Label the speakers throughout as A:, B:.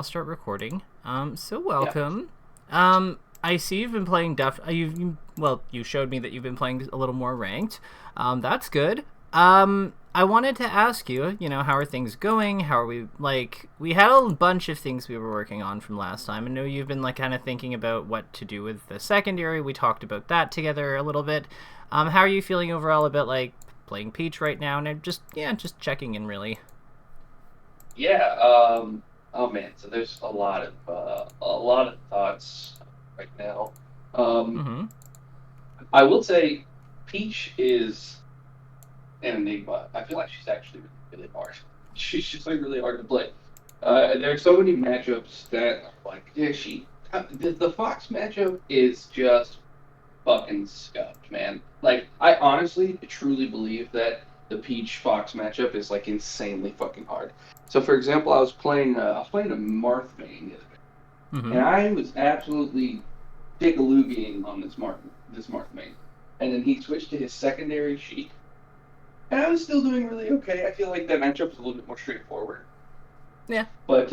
A: I'll start recording. So
B: Yeah.
A: welcome. I see you've been playing you showed me that you've been playing a little more ranked. That's good. I wanted to ask you, how are things going? How are we had a bunch of things we were working on from last time. I know you've been like kind of thinking about what to do with the secondary. We talked about that together a little bit. How are you feeling overall about like playing Peach right now? And just checking in really.
B: Yeah. Oh man. So there's a lot of thoughts right now. Um,
A: Mm-hmm.
B: I will say Peach is an enigma. I feel like she's actually really, really hard. She's just like really hard to play. There are so many matchups that like yeah, the Fox matchup is just fucking scuffed, man. Like I honestly truly believe that the Peach Fox matchup is like insanely fucking hard. So for example, I was playing a Marth main the other day,
A: Mm-hmm.
B: and I was absolutely dick-a-loogieing on this Marth main. And then he switched to his secondary Sheik. And I was still doing really okay. I feel like that matchup's a little bit more straightforward.
A: Yeah.
B: But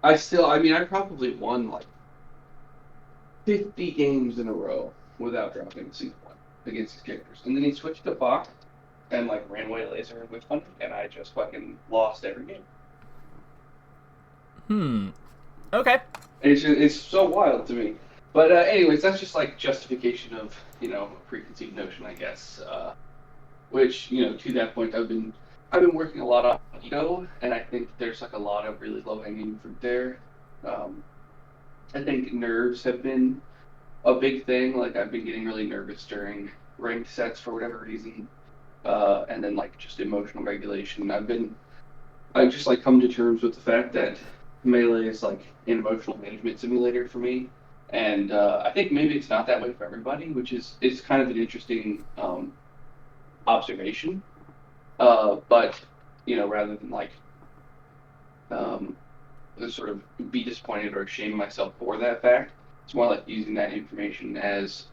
B: I probably won like 50 games in a row without dropping a single one against his characters. And then he switched to Fox and like ran away laser and witch hunting, and I just fucking lost every game.
A: Hmm. Okay.
B: It's so wild to me. But anyways, that's just like justification of a preconceived notion, I guess. Which to that point, I've been working a lot on ego, and I think there's like a lot of really low hanging fruit there. Um, I think nerves have been a big thing. Like I've been getting really nervous during ranked sets for whatever reason, and then like just emotional regulation. I've just like come to terms with the fact that Melee is like an emotional management simulator for me, and I think maybe it's not that way for everybody, which is kind of an interesting observation. But rather than like um, sort of be disappointed or shame myself for that fact, it's more like using that information as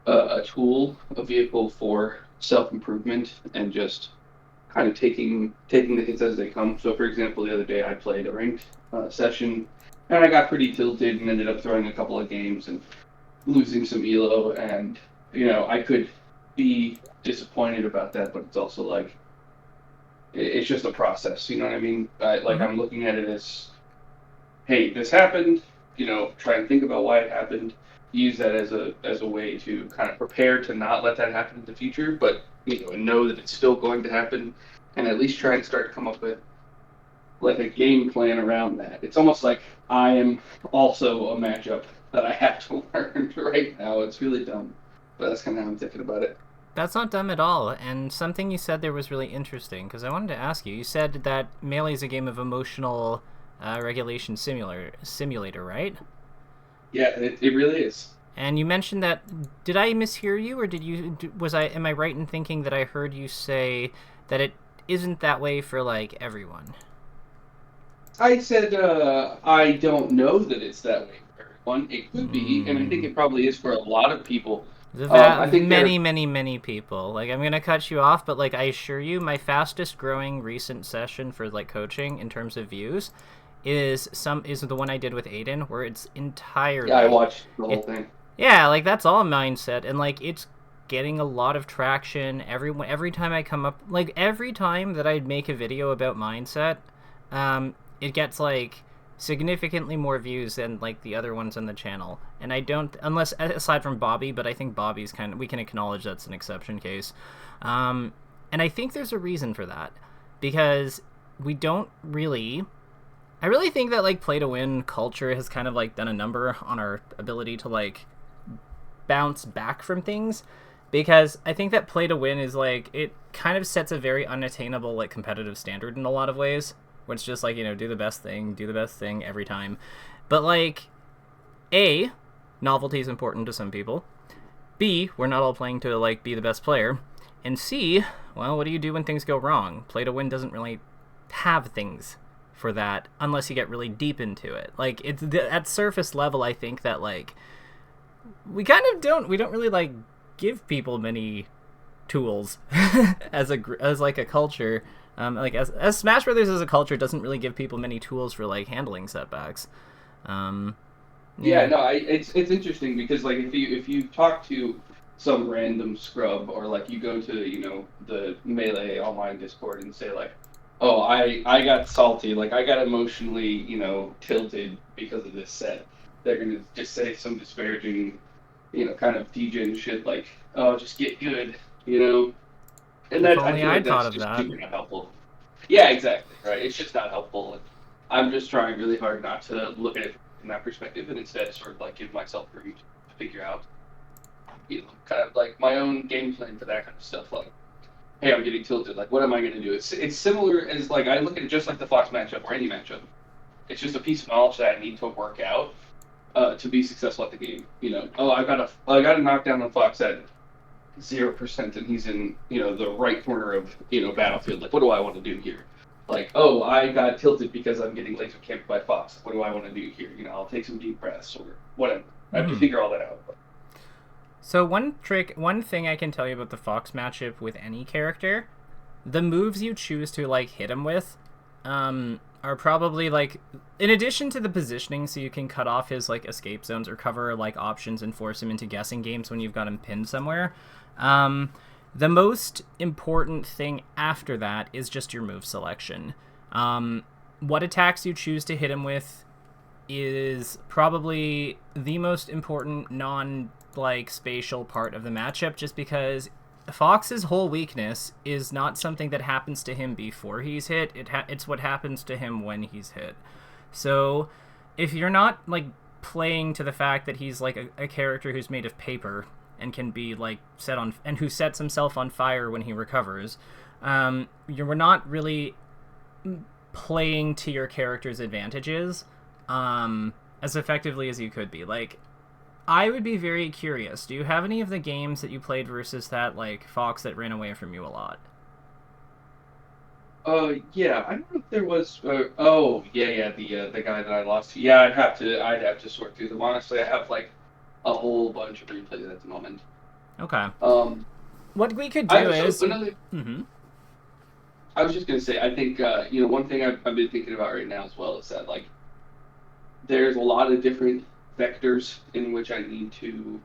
B: a tool, a vehicle for self improvement, and just kind of taking the hits as they come. So, for example, the other day I played a ranked session, and I got pretty tilted and ended up throwing a couple of games and losing some elo, and I could be disappointed about that, but it's also like it's just a process. You know what I mean? Like
A: Mm-hmm.
B: I'm looking at it as, hey, this happened. Try and think about why it happened. Use that as a way to kind of prepare to not let that happen in the future, but know that it's still going to happen, and at least try and start to come up with like a game plan around that. It's almost like I am also a matchup that I have to learn right now. It's really dumb, but that's kind of how I'm thinking about it.
A: That's not dumb at all. And something you said there was really interesting because I wanted to ask you. You said that Melee is a game of emotional regulation simulator, right?
B: Yeah, it really is.
A: And you mentioned that. Did I mishear you, or did you? Was I? Am I right in thinking that I heard you say that it isn't that way for like everyone?
B: I said I don't know that it's that way for everyone. It could be, and I think
A: Hmm.
B: it probably is for a lot of people. I think
A: Many,
B: there.
A: many, many people. Like, I'm gonna cut you off, but like, I assure you, my fastest growing recent session for like coaching in terms of views is the one I did with Aiden, where it's
B: Yeah, I
A: entirely,
B: watched the
A: yeah,
B: whole thing.
A: yeah, like that's all mindset, and like it's getting a lot of traction. Every time I come up, like every time that I make a video about mindset, it gets like significantly more views than like the other ones on the channel. And I don't, unless aside from Bobby, but I think Bobby's kind of, we can acknowledge that's an exception case. Um, and I think there's a reason for that because we don't really. I really think that like play to win culture has kind of like done a number on our ability to like bounce back from things because I think that play to win is like it kind of sets a very unattainable like competitive standard in a lot of ways where it's just like do the best thing every time. But like a novelty is important to some people. B, we're not all playing to like be the best player. And C, well, what do you do when things go wrong? Play to win doesn't really have things for that unless you get really deep into it. Like it's at surface level I think that like we don't really like give people many tools as like a culture Like as Smash Brothers as a culture doesn't really give people many tools for like handling setbacks.
B: Yeah, no, it's interesting because like if you talk to some random scrub or like you go to the Melee online Discord and say like, oh, I got salty, like I got emotionally tilted because of this set, they're gonna just say some disparaging kind of degen shit like, oh, just get good, and
A: If
B: that I
A: only
B: feel like
A: I'd thought
B: that's
A: of
B: just
A: that.
B: super not helpful. Yeah, exactly, right. It's just not helpful. And I'm just trying really hard not to look at it from that perspective and instead sort of like give myself room to figure out, kind of like my own game plan for that kind of stuff. Like, hey, I'm getting tilted. Like, what am I going to do? It's similar as like I look at it just like the Fox matchup or any matchup. It's just a piece of knowledge that I need to work out to be successful at the game. Oh, I got a knockdown on Fox at 0% and he's in the right corner of battlefield. Like, what do I want to do here? Like, oh, I got tilted because I'm getting laser camped by Fox. What do I want to do here? I'll take some deep breaths or whatever. I have to figure all that out.
A: So one thing I can tell you about the Fox matchup with any character, the moves you choose to like hit him with, are probably like, in addition to the positioning, so you can cut off his like escape zones or cover like options and force him into guessing games when you've got him pinned somewhere. The most important thing after that is just your move selection. What attacks you choose to hit him with is probably the most important spatial part of the matchup, just because Fox's whole weakness is not something that happens to him before he's hit. It's what happens to him when he's hit. So if you're not like playing to the fact that he's like a character who's made of paper and can be like and who sets himself on fire when he recovers, you're not really playing to your character's advantages as effectively as you could be. Like, I would be very curious. Do you have any of the games that you played versus that like Fox that ran away from you a lot?
B: Yeah, I don't know if there was. Oh, yeah, the guy that I lost to. Yeah, I'd have to sort through them. Honestly, I have like a whole bunch of replays at the moment.
A: Okay.
B: Um,
A: What we could do is.
B: another. I was just gonna say, I think one thing I've been thinking about right now as well is that like there's a lot of different vectors in which I need to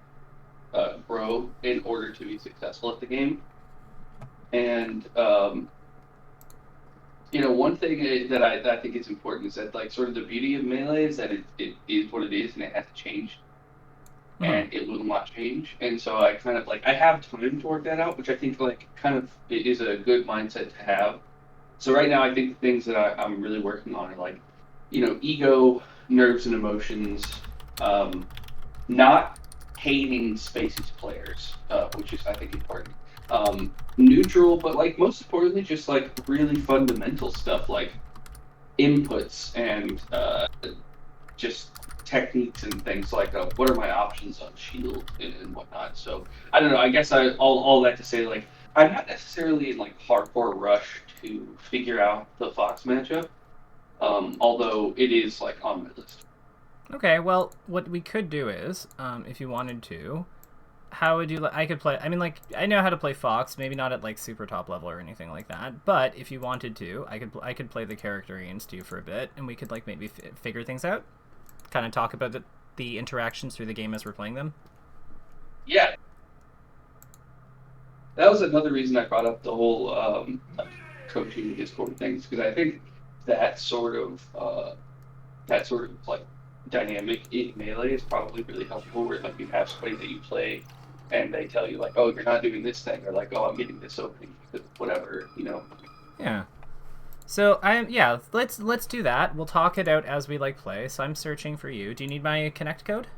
B: grow in order to be successful at the game, and one thing that I think is important is that like sort of the beauty of Melee is that it is what it is and it hasn't changed. And it will not change. And so I kind of like I have time to work that out, which I think like kind of it is a good mindset to have. So right now I think the things that I'm really working on are like, ego, nerves and emotions, not hating Spaces players, which is I think important. Neutral, but like most importantly, just like really fundamental stuff like inputs and just techniques and things like what are my options on shield and whatnot. So I don't know. I guess all that to say like I'm not necessarily in like hardcore rush to figure out the Fox matchup, although it is like on my list.
A: Okay, well, what we could do is, if you wanted to, how would you like? I could play. I mean, like I know how to play Fox, maybe not at like super top level or anything like that. But if you wanted to, I could play the character against you for a bit, and we could like maybe figure things out. Kind of talk about the interactions through the game as we're playing them.
B: Yeah, that was another reason I brought up the whole coaching Discord things because I think that sort of like dynamic in Melee is probably really helpful. Where like you have somebody that you play, and they tell you like, oh, you're not doing this thing, or like, oh, I'm getting this opening because whatever.
A: Yeah. So let's do that. We'll talk it out as we like play. So I'm searching for you. Do you need my connect code?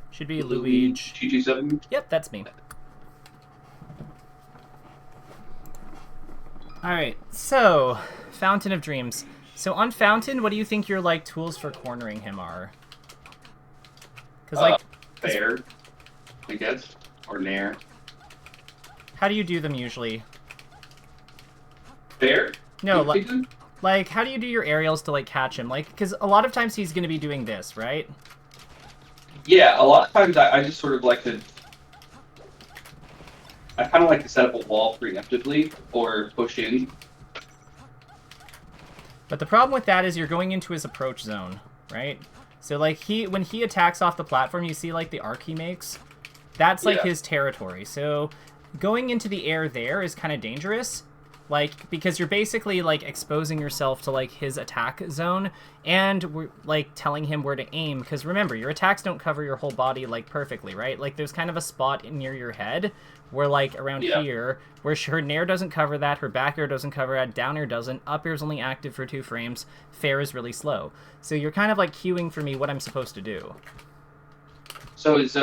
A: Should be Luigi.
B: GG7.
A: Yep, that's me. All right. So, Fountain of Dreams. So on Fountain, what do you think your like tools for cornering him are? Because like
B: fair, I guess, or nair.
A: How do you do them usually?
B: Fair?
A: No, like how do you do your aerials to like catch him? Like, because a lot of times he's gonna be doing this, right?
B: Yeah, a lot of times I just sort of like to I kind of like to set up a wall preemptively or push in.
A: But the problem with that is you're going into his approach zone, right? So like when he attacks off the platform, you see like the arc he makes. That's like his territory. So going into the air there is kind of dangerous. Like, because you're basically, like, exposing yourself to, like, his attack zone, and we're, like, telling him where to aim, because remember, your attacks don't cover your whole body, like, perfectly, right? Like, there's kind of a spot near your head, where, like, around here, where her nair doesn't cover that, her back air doesn't cover that, down air doesn't, up air is only active for 2 frames, fair is really slow. So you're kind of, like, cueing for me what I'm supposed to do.
B: So is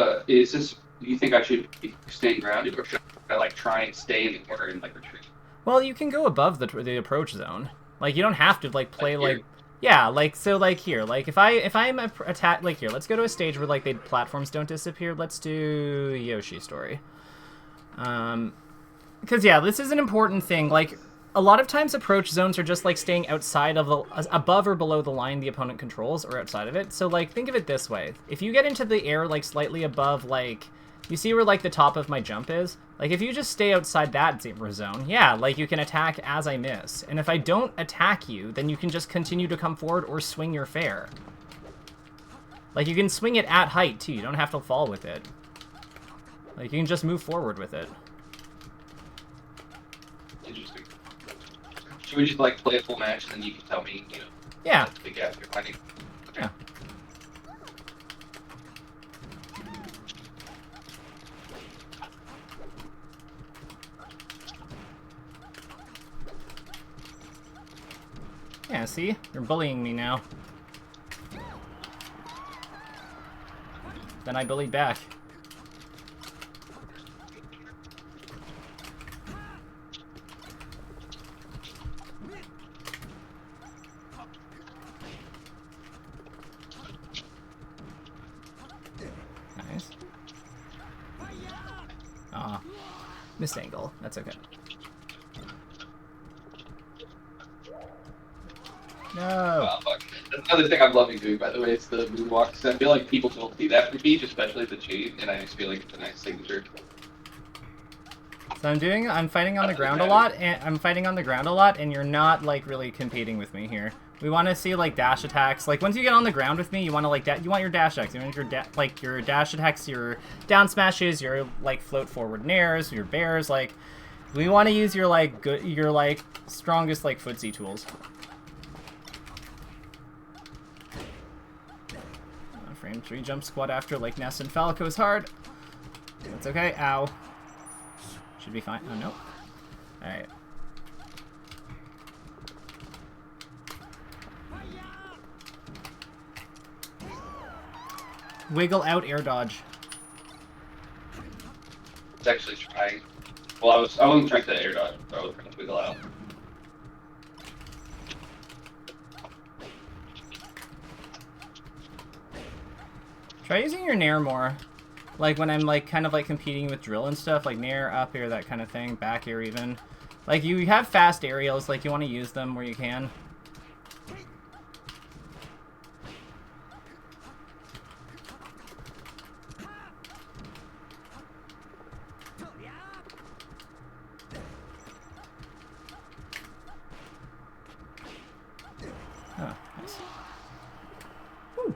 B: this, do you think I should be staying grounded, or should I, like, try and stay in the corner and, like, retreat?
A: Well, you can go above the approach zone. Like, you don't have to, like, play, like... Yeah, like, so, like, here. Like, if I'm attack... Like, here, let's go to a stage where, like, the platforms don't disappear. Let's do Yoshi Story. Because, yeah, this is an important thing. Like, a lot of times approach zones are just, like, staying outside of the... above or below the line the opponent controls, or outside of it. So, like, think of it this way. If you get into the air, like, slightly above, like... You see where, like, the top of my jump is? Like, if you just stay outside that zone, yeah, like, you can attack as I miss. And if I don't attack you, then you can just continue to come forward or swing your fair. Like, you can swing it at height, too. You don't have to fall with it. Like, you can just move forward with it.
B: Interesting. Should we just, like, play a full match, and then you can tell me, you know,
A: yeah,
B: the gap you're finding?
A: Yeah. Yeah, see? You're bullying me now. Then I bullied back. Nice. Aw. Missed angle. That's okay. No.
B: Oh, fuck. That's another thing I'm loving doing, by the way. It's the moonwalks. I feel like people don't see that from Beach, especially the chain, and I just feel like it's a nice signature.
A: So I'm fighting on the ground a lot, and you're not, like, really competing with me here. We want to see, like, dash attacks. Like, once you get on the ground with me, you want to, like, you want your dash attacks. You want your dash attacks, your down smashes, your, like, float forward nairs, your bears. Like, we want to use your, like, strongest, like, footsie tools. Frame 3 jump squat after, like, Ness and Falco is hard. That's okay. Ow. Should be fine. Oh, no. Alright. Wiggle out air dodge.
B: It's actually trying. Well, I wasn't trying to air dodge. I was trying to wiggle out.
A: Try using your nair more. Like when I'm like kind of like competing with drill and stuff, like nair, up air, that kind of thing, back air even. Like you have fast aerials, like you want to use them where you can. Oh, nice. Woo.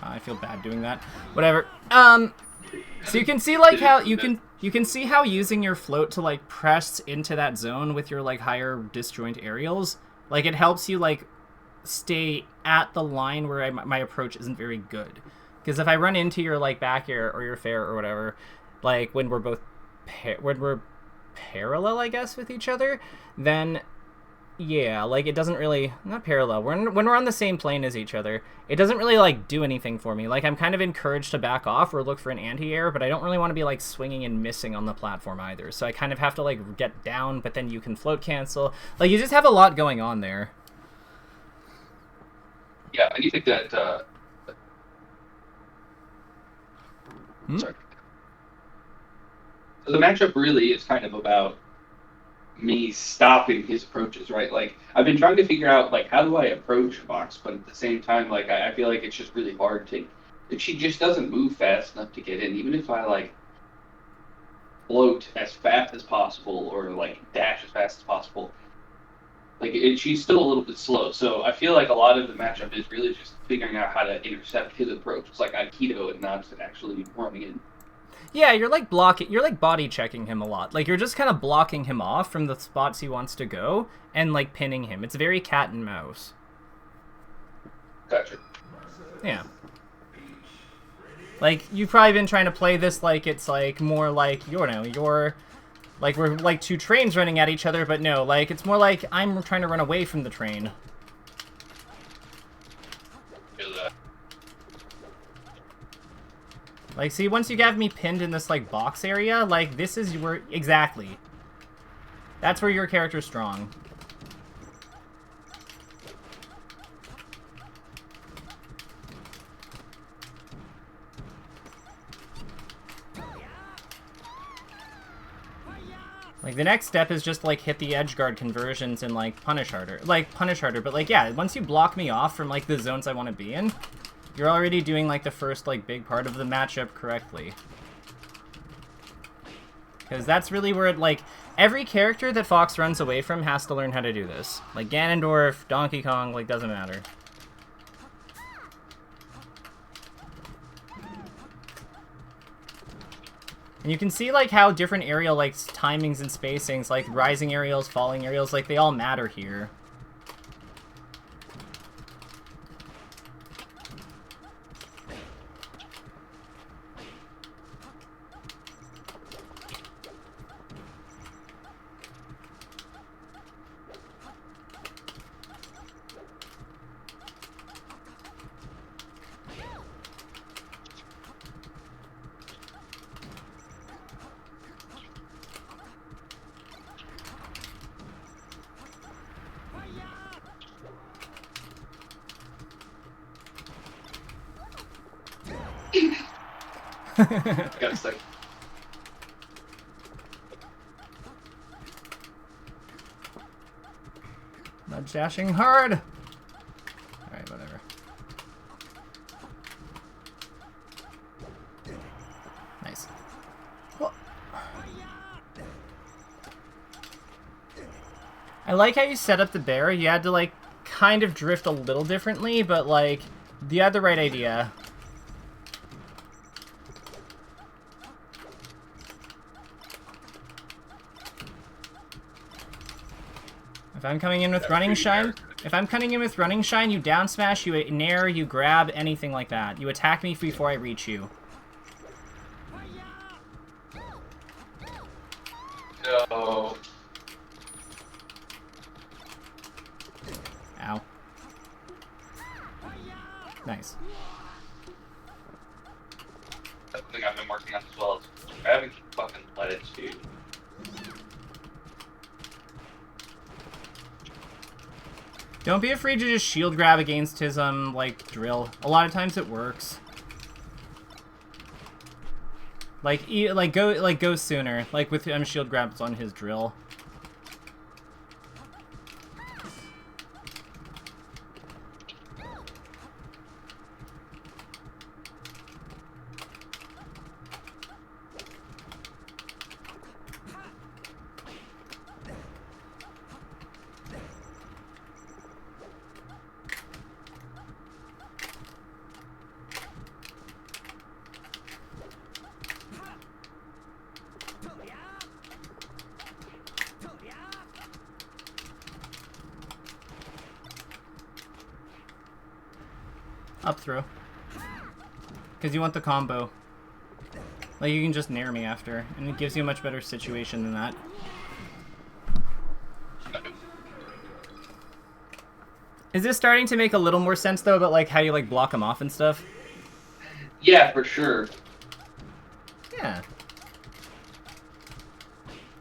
A: I feel bad doing that. Whatever. So you can see like how you can see how using your float to like press into that zone with your like higher disjoint aerials, like it helps you like stay at the line where my approach isn't very good. Because if I run into your like back air or your fair or whatever, like when we're both parallel, I guess, with each other, then yeah, like it doesn't really, not parallel, when we're on the same plane as each other, it doesn't really like do anything for me. Like I'm kind of encouraged to back off or look for an anti-air, but I don't really want to be like swinging and missing on the platform either. So I kind of have to like get down, but then you can float cancel. Like you just have a lot going on there.
B: Yeah, and you think that sorry. So the matchup really is kind of about me stopping his approaches, right? Like I've been trying to figure out like how do I approach Fox, but at the same time, like I feel like it's just really hard to. She just doesn't move fast enough to get in, even if I like float as fast as possible or like dash as fast as possible. Like she's still a little bit slow, so I feel like a lot of the matchup is really just figuring out how to intercept his approach. It's like Aikido and not actually running in.
A: Yeah, you're like you're like body checking him a lot. Like you're just kind of blocking him off from the spots he wants to go and like pinning him. It's very cat and mouse.
B: Gotcha.
A: Yeah. Like you've probably been trying to play this like it's like more like you're like we're like two trains running at each other, but no, like it's more like I'm trying to run away from the train. Like, see, once you have me pinned in this, like, box area, like, this is where... Exactly. That's where your character's strong. Like, the next step is just, like, hit the edge guard conversions and, like, punish harder. Like, punish harder. But, like, yeah, once you block me off from, like, the zones I want to be in... You're already doing, like, the first, like, big part of the matchup correctly. Because that's really where it, like, every character that Fox runs away from has to learn how to do this. Like, Ganondorf, Donkey Kong, like, doesn't matter. And you can see, like, how different aerial, like, timings and spacings, like, rising aerials, falling aerials, like, they all matter here.
B: Got stuck.
A: Not dashing hard. Alright, whatever. Nice. Well, I like how you set up the bear. You had to, like, kind of drift a little differently, but, like, you had the right idea. If I'm coming in with running shine, you down smash, you nair, you grab, anything like that. You attack me before I reach you.
B: No.
A: Ow. Nice.
B: That's something I've been working on as well. I haven't fucking let it, dude.
A: Don't be afraid to just shield grab against his, like, drill. A lot of times it works. Like, go sooner. Like, with shield grabs on his drill. Up throw. Because you want the combo. Like, you can just nair me after, and it gives you a much better situation than that. Is this starting to make a little more sense, though, about, like, how you, like, block him off and stuff?
B: Yeah, for sure.
A: Yeah.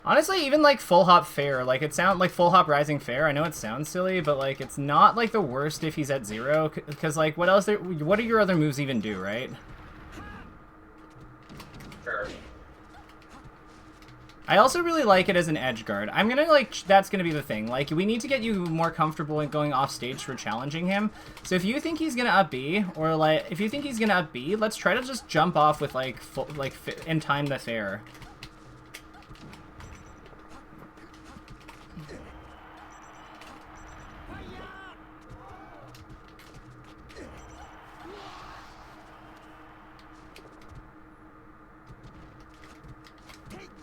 A: Honestly, even, like, full hop fair, like, it sounds like full hop rising fair. I know it sounds silly, but, like, it's not, like, the worst if he's at 0, because, like, what do your other moves even do, right?
B: Sure.
A: I also really like it as an edge guard. I'm gonna like, that's gonna be the thing. Like, we need to get you more comfortable in going off stage for challenging him. So if you think he's gonna up B, or like, if you think he's gonna up B, let's try to just jump off with like, and time the fair.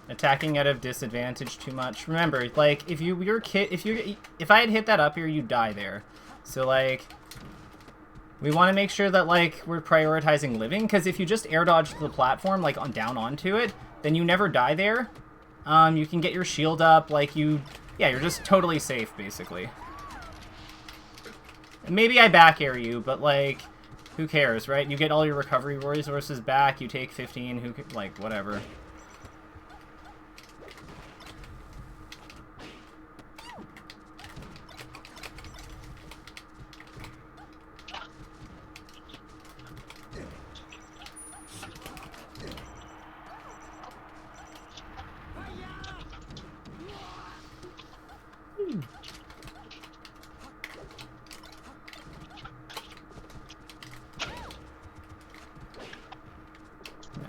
A: Attacking at a disadvantage too much. Remember, like, if I had hit that up here, you'd die there. So, like, we want to make sure that, like, we're prioritizing living, because if you just air dodge the platform, like, down onto it, then you never die there. You can get your shield up, like, yeah, you're just totally safe, basically. And maybe I back air you, but, like, who cares, right? You get all your recovery resources back, you take 15, like, whatever.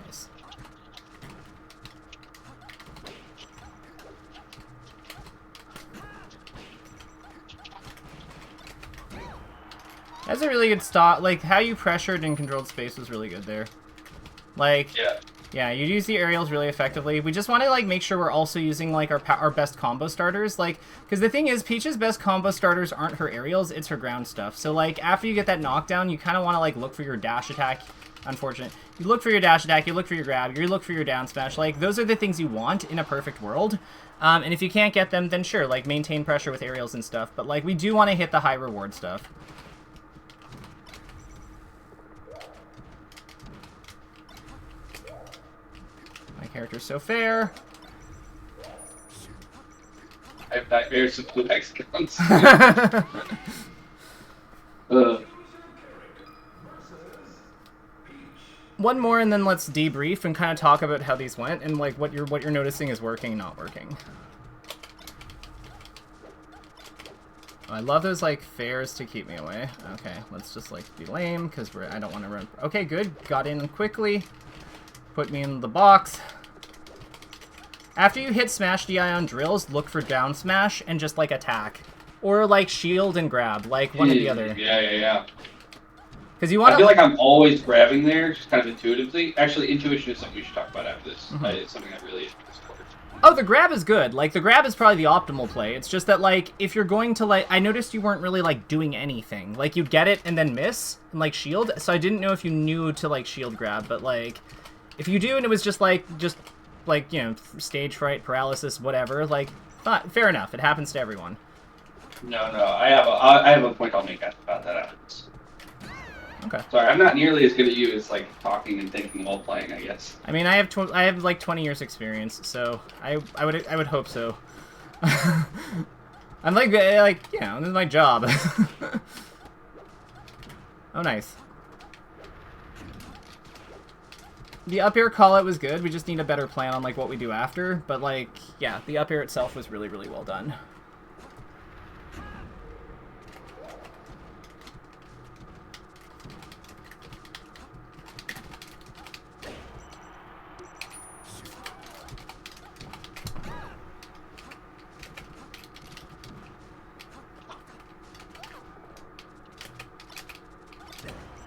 A: Nice. That's a really good stop. Like, how you pressured and controlled space was really good there. Like, yeah, you use the aerials really effectively. We just want to, like, make sure we're also using, like, our best combo starters. Like, because the thing is, Peach's best combo starters aren't her aerials, it's her ground stuff. So, like, after you get that knockdown, you kind of want to, like, look for your dash attack. Unfortunate. You look for your dash attack, you look for your grab, you look for your down smash. Like, those are the things you want in a perfect world. And if you can't get them, then sure, like, maintain pressure with aerials and stuff. But, like, we do want to hit the high reward stuff. My character's so fair.
B: I have nightmares of blue hexagons.
A: One more, and then let's debrief and kind of talk about how these went and like what you're noticing is working, not working. Oh, I love those like fairs to keep me away. Okay, let's just like be lame because I don't want to run. Okay, good. Got in quickly. Put me in the box. After you hit smash DI on drills, look for down smash and just like attack, or like shield and grab, like one or the other.
B: Yeah.
A: Because you want.
B: I feel like I'm always grabbing there, just kind of intuitively. Actually, intuition is something we should talk about after this. It's something I really discovered.
A: Oh, the grab is good. Like, the grab is probably the optimal play. It's just that, like, if you're going to, like... I noticed you weren't really, like, doing anything. Like, you'd get it and then miss and, like, shield. So I didn't know if you knew to, like, shield grab. But, like, if you do and it was just, like, you know, stage fright, paralysis, whatever, like, fair enough. It happens to everyone.
B: No. I have a point I'll make about that after this.
A: Okay.
B: Sorry, I'm not nearly as good at you as like talking and thinking while playing, I guess.
A: I mean, I have like 20 years experience, so I would hope so. I'm like you know, this is my job. Oh, nice. The up air call out was good. We just need a better plan on like what we do after, but like yeah, the up air itself was really well done.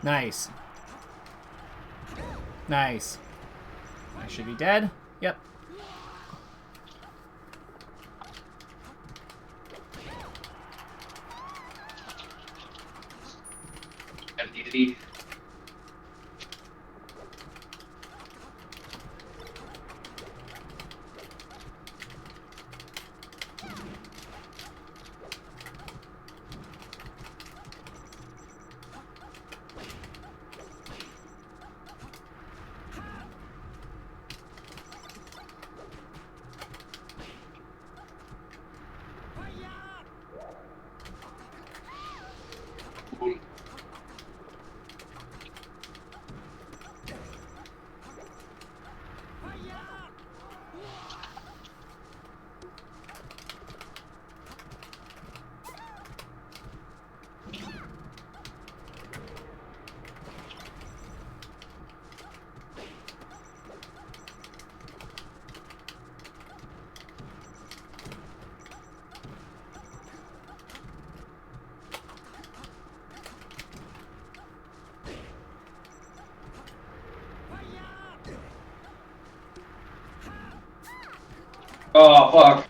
A: Nice. Nice. I should be dead. Yep.
B: MDD. Oh, fuck.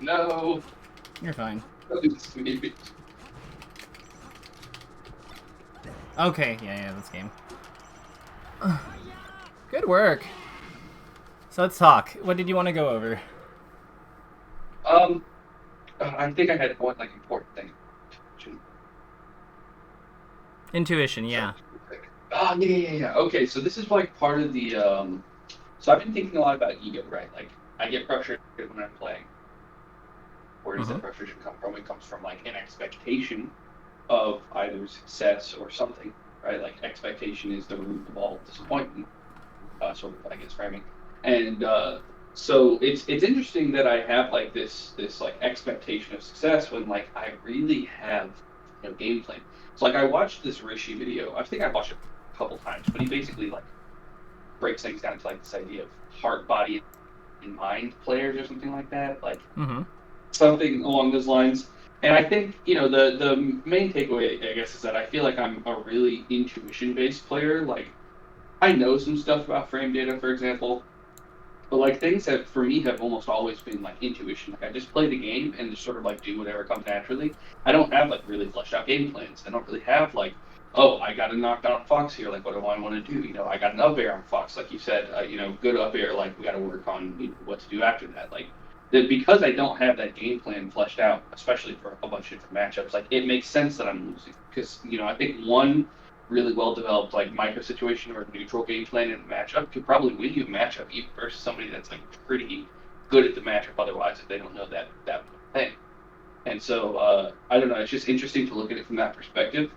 B: No.
A: You're fine.
B: Don't do this to me.
A: Okay, yeah, that's game. Good work. So let's talk. What did you want to go over?
B: I think I had one like important thing.
A: Intuition, yeah.
B: Oh, yeah. Okay, so this is like part of the so I've been thinking a lot about ego, right? Like I get frustrated when I'm playing. Where does that frustration come from? It comes from like an expectation of either success or something, right? Like expectation is the root of all disappointment, sort of, I guess, framing. And so it's interesting that I have like this like expectation of success when like I really have game plan. So like I watched this Rishi video. I think I watched it a couple times, but he basically like breaks things down to like this idea of heart, body, and mind players or something like that. Like something along those lines. And I think, the main takeaway, I guess, is that I feel like I'm a really intuition-based player. Like, I know some stuff about frame data, for example, but like things that for me have almost always been like intuition. Like I just play the game and just sort of like do whatever comes naturally. I don't have like really fleshed out game plans. I don't really have like, oh, I got to knock down Fox here. Like, what do I want to do? I got an up air on Fox, like you said. Good up air. Like we got to work on what to do after that. Like that because I don't have that game plan fleshed out, especially for a bunch of different matchups. Like it makes sense that I'm losing because I think one really well developed like micro situation or neutral game plan in a matchup could probably win you a matchup even versus somebody that's like pretty good at the matchup otherwise if they don't know that thing. And so I don't know, it's just interesting to look at it from that perspective.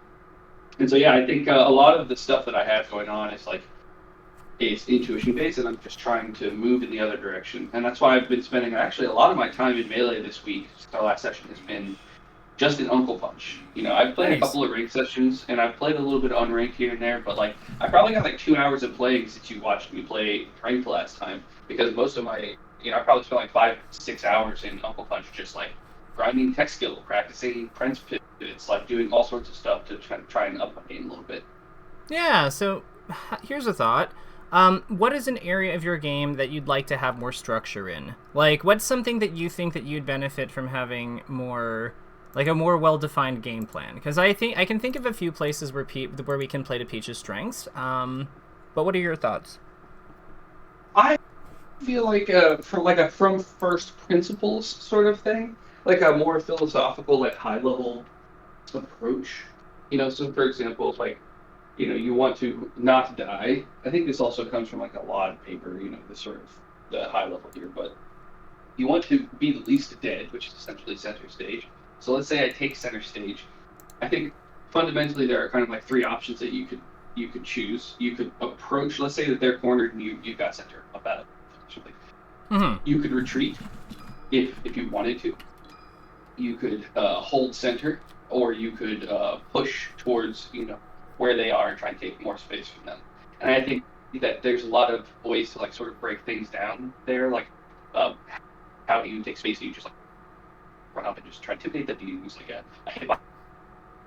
B: And so yeah, I think a lot of the stuff that I have going on is intuition based, and I'm just trying to move in the other direction. And that's why I've been spending actually a lot of my time in Melee this week. Our last session has been just in Uncle Punch. I've played a couple of ranked sessions, and I've played a little bit of unranked here and there, but like I probably got like 2 hours of playing since you watched me play ranked last time, because most of my, I probably spent like 5-6 hours in Uncle Punch just like grinding tech skill, practicing Prince pivots, like doing all sorts of stuff to try and up my game a little bit.
A: Yeah, so here's a thought. What is an area of your game that you'd like to have more structure in? Like, what's something that you think that you'd benefit from having more, like a more well-defined game plan? Because I can think of a few places where we can play to Peach's strengths. But what are your thoughts?
B: I feel like from first principles sort of thing, like a more philosophical, like high level approach. So for example, like you want to not die. I think this also comes from like a lot of paper, this sort of the high level here, but you want to be the least dead, which is essentially center stage. So let's say I take center stage. I think fundamentally there are kind of like 3 options that you could choose. You could approach, let's say that they're cornered and you've got center about it. You could retreat if you wanted to. You could hold center, or you could push towards where they are and try and take more space from them. And I think that there's a lot of ways to like sort of break things down there, like how do you take space? Do you just like run up and just try to intimidate them? Do you use like a hitbox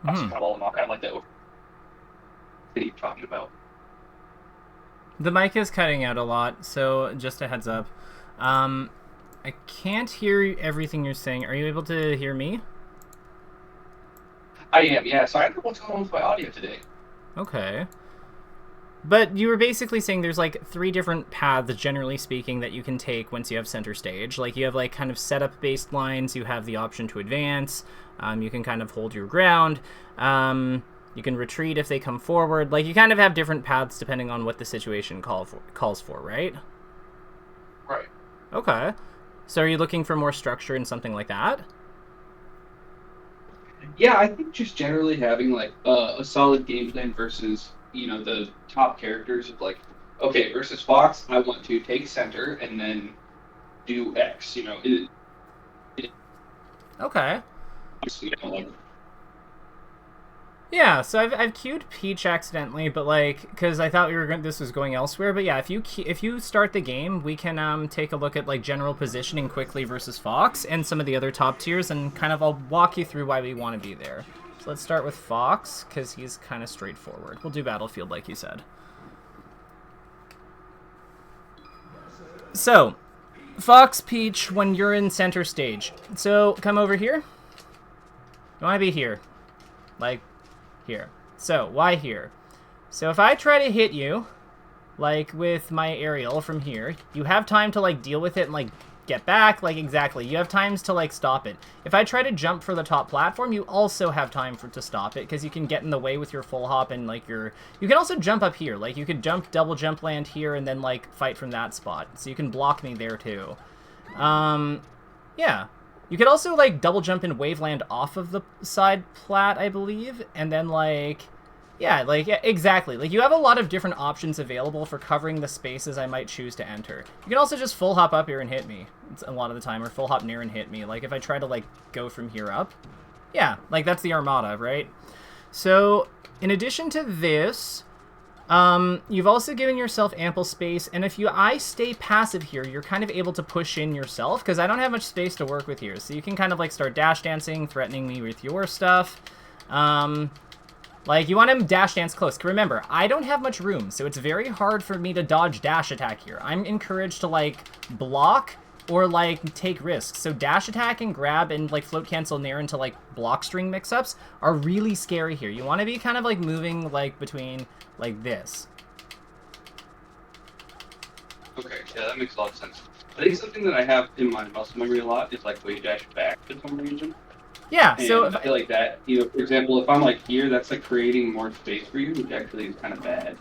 B: kind of all them off, kind of like that over that you're talking about?
A: The mic is cutting out a lot, so just a heads up. I can't hear everything you're saying. Are you able to hear me?
B: I am, yeah. So I don't know what's going on with my audio today.
A: Okay. But you were basically saying there's like 3 different paths, generally speaking, that you can take once you have center stage. Like you have like kind of setup-based lines. You have the option to advance. You can kind of hold your ground. You can retreat if they come forward. Like you kind of have different paths depending on what the situation calls for, right?
B: Right.
A: Okay. So are you looking for more structure in something like that?
B: Yeah, I think just generally having like a solid game plan versus the top characters of like, okay, versus Fox, I want to take center and then do X.
A: Okay.
B: Like,
A: yeah, so I've queued Peach accidentally, but like because I thought this was going elsewhere. But yeah, if you start the game, we can take a look at like general positioning quickly versus Fox and some of the other top tiers, and kind of I'll walk you through why we want to be there. So let's start with Fox because he's kind of straightforward. We'll do Battlefield like you said. So, Fox, Peach, when you're in center stage. So, come over here. You want to be here. Like, here. So, why here? So, if I try to hit you, like, with my aerial from here, you have time to, like, deal with it and, like, get back. Like, exactly. You have times to, like, stop it. If I try to jump for the top platform, you also have time to stop it, because you can get in the way with your full hop and, like, your... You can also jump up here. Like, you could jump, double jump land here, and then, like, fight from that spot. So you can block me there, too. Yeah. You could also, like, double jump in Waveland off of the side plat, I believe, and then, like... Yeah, like, yeah, exactly. Like, you have a lot of different options available for covering the spaces I might choose to enter. You can also just full hop up here and hit me a lot of the time, or full hop near and hit me. Like, if I try to, like, go from here up. Yeah, like, that's the Armada, right? So, in addition to this, you've also given yourself ample space, and if I stay passive here, you're kind of able to push in yourself, because I don't have much space to work with here. So you can kind of, like, start dash dancing, threatening me with your stuff. Like, you want him dash dance close. Remember, I don't have much room, so it's very hard for me to dodge dash attack here. I'm encouraged to, like, block or, like, take risks. So dash attack and grab and, like, float cancel nair into, like, block string mix-ups are really scary here. You want to be kind of, like, moving, like, between, like, this.
B: Okay, yeah, that makes a lot of sense. I think something that I have in my muscle memory a lot is, like, wave dash back to some region.
A: Yeah,
B: and
A: so
B: I feel like that, you know, for example, if I'm like here, that's like creating more space for you, which actually is kind of bad.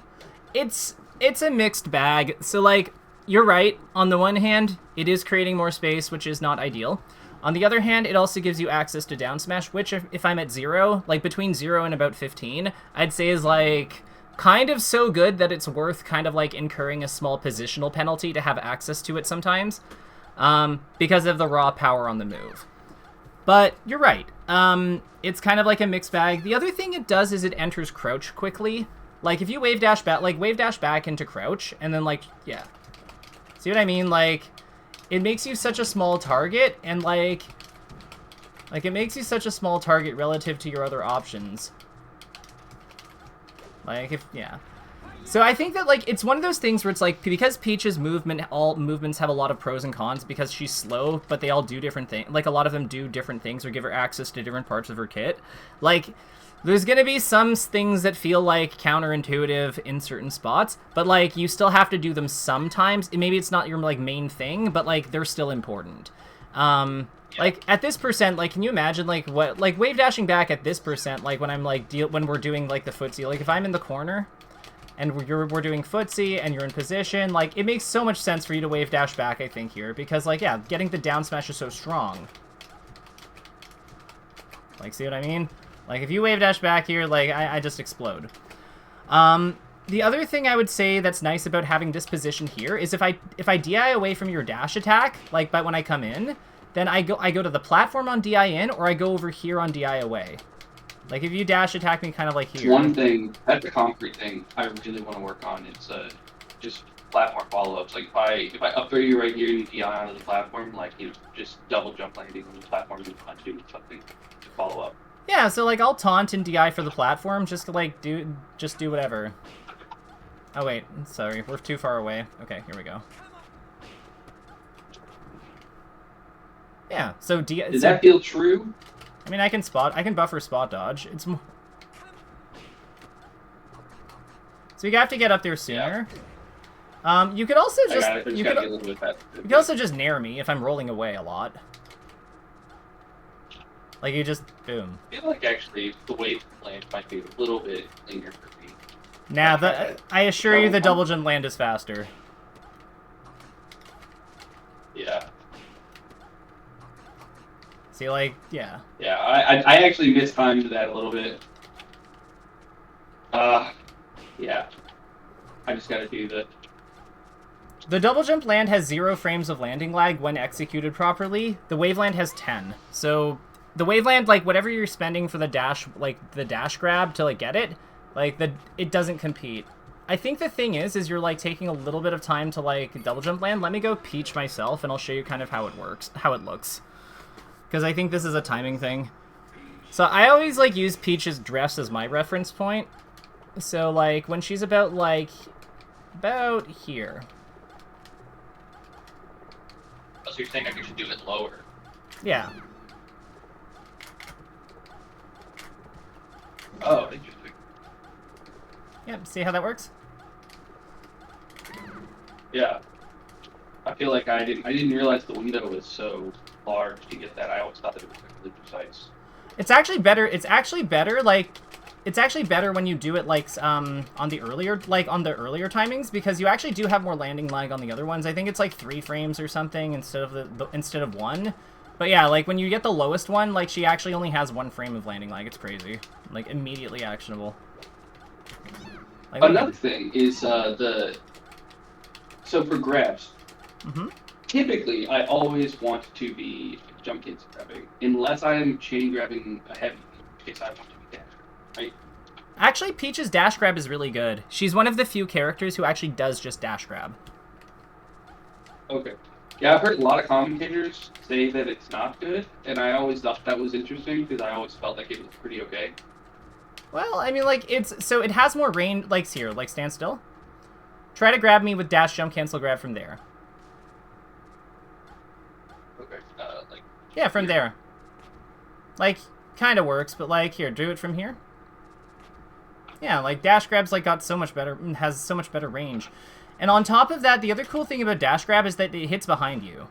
A: It's a mixed bag. So, like, you're right. On the one hand, it is creating more space, which is not ideal. On the other hand, it also gives you access to down smash, which if I'm at 0, like between 0 and about 15, I'd say is like kind of so good that it's worth kind of like incurring a small positional penalty to have access to it sometimes, because of the raw power on the move. But you're right. It's kind of like a mixed bag. The other thing it does is it enters crouch quickly. Like, if you wave dash back, like, wave dash back into crouch, and then, like, yeah. See what I mean? Like, it makes you such a small target, and, like, it makes you such a small target relative to your other options. Like, yeah. So I think that, like, it's one of those things where it's, like, because Peach's all movements have a lot of pros and cons because she's slow, but they all do different things. Like, a lot of them do different things or give her access to different parts of her kit. Like, there's gonna be some things that feel, like, counterintuitive in certain spots, but, like, you still have to do them sometimes. Maybe it's not your, like, main thing, but, like, they're still important. Like, at this percent, like, can you imagine, like, what, like, wave dashing back at this percent, like, when I'm, like, when we're doing, like, the footsie, like, if I'm in the corner... and we're doing footsie, and you're in position, like, it makes so much sense for you to wave dash back, I think, here. Because, like, yeah, getting the down smash is so strong. Like, see what I mean? Like, if you wave dash back here, like, I just explode. The other thing I would say that's nice about having this position here is if I DI away from your dash attack, like, but when I come in, then I go to the platform on DI in, or I go over here on DI away. Like, if you dash attack me kind of like here.
B: One thing, that's a concrete thing I really want to work on. It's just platform follow-ups. Like, if I upgrade you right here and you DI onto the platform, like, you know, just double jump landing on the platform and do something to follow up.
A: Yeah, so, like, I'll taunt and DI for the platform just to, like, do whatever. Oh, wait, sorry, we're too far away. Okay, here we go. Yeah, so
B: Does that feel true?
A: I mean, I can buffer spot dodge. It's so you have to get up there sooner. Yeah. You could also you could also just nair me if I'm rolling away a lot. Like, you just boom.
B: I feel like actually the wave land might be a little bit cleaner for me.
A: Nah, I assure you the double jump land is faster.
B: Yeah.
A: See, like, yeah.
B: Yeah, I actually mistimed that a little bit. Yeah. I just gotta do the...
A: The double jump land has 0 frames of landing lag when executed properly. The wave land has 10. So, the wave land, like, whatever you're spending for the dash, like, the dash grab to, like, get it, like, it doesn't compete. I think the thing is you're, like, taking a little bit of time to, like, double jump land. Let me go Peach myself, and I'll show you kind of how it works, how it looks. Because I think this is a timing thing. So I always, like, use Peach's dress as my reference point. So, like, when she's about here.
B: so you're saying I should do it lower.
A: Yeah.
B: Oh, interesting.
A: Yep, see how that works?
B: Yeah. I feel like I didn't realize the window was so large to get that. I always thought that it was like really precise.
A: It's actually better. It's actually better. Like, it's actually better when you do it like on the earlier timings, because you actually do have more landing lag on the other ones. I think it's like 3 frames or something instead of 1. But yeah, like when you get the lowest one, like she actually only has 1 frame of landing lag. It's crazy. Like immediately actionable. Like,
B: another thing is so for grabs.
A: Mm-hmm.
B: Typically, I always want to be jump cancel grabbing, unless I am chain grabbing a heavy, in case I want to be dash, right?
A: Actually, Peach's dash grab is really good. She's one of the few characters who actually does just dash grab.
B: Okay. Yeah, I've heard a lot of commentators say that it's not good, and I always thought that was interesting because I always felt like it was pretty okay.
A: Well, I mean, like, it has more range. Like, here, like, stand still. Try to grab me with dash, jump, cancel, grab from there.
B: Okay.
A: Yeah, from there. Like, kind of works, but like, here, do it from here. Yeah, like, dash grab's like got so much better, has so much better range. And on top of that, the other cool thing about dash grab is that it hits behind you.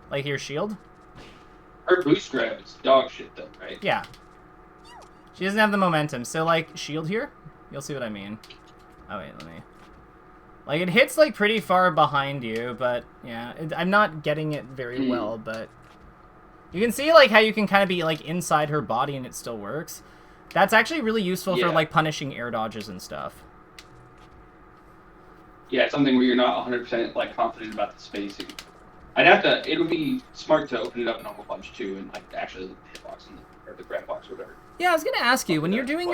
A: Like, here, shield.
B: Her boost grab is dog shit though, right?
A: Yeah. She doesn't have the momentum, so like, shield here? You'll see what I mean. Oh, wait, let me... Like, it hits, like, pretty far behind you, but, yeah. I'm not getting it very well, but... You can see, like, how you can kind of be, like, inside her body and it still works. That's actually really useful for, like, punishing air dodges and stuff.
B: Yeah, it's something where you're not 100%, like, confident about the spacing. It would be smart to open it up in Uncle Punch, too, and, like, actually the hitbox or the grab box or whatever.
A: Yeah, I was gonna ask you, when you're doing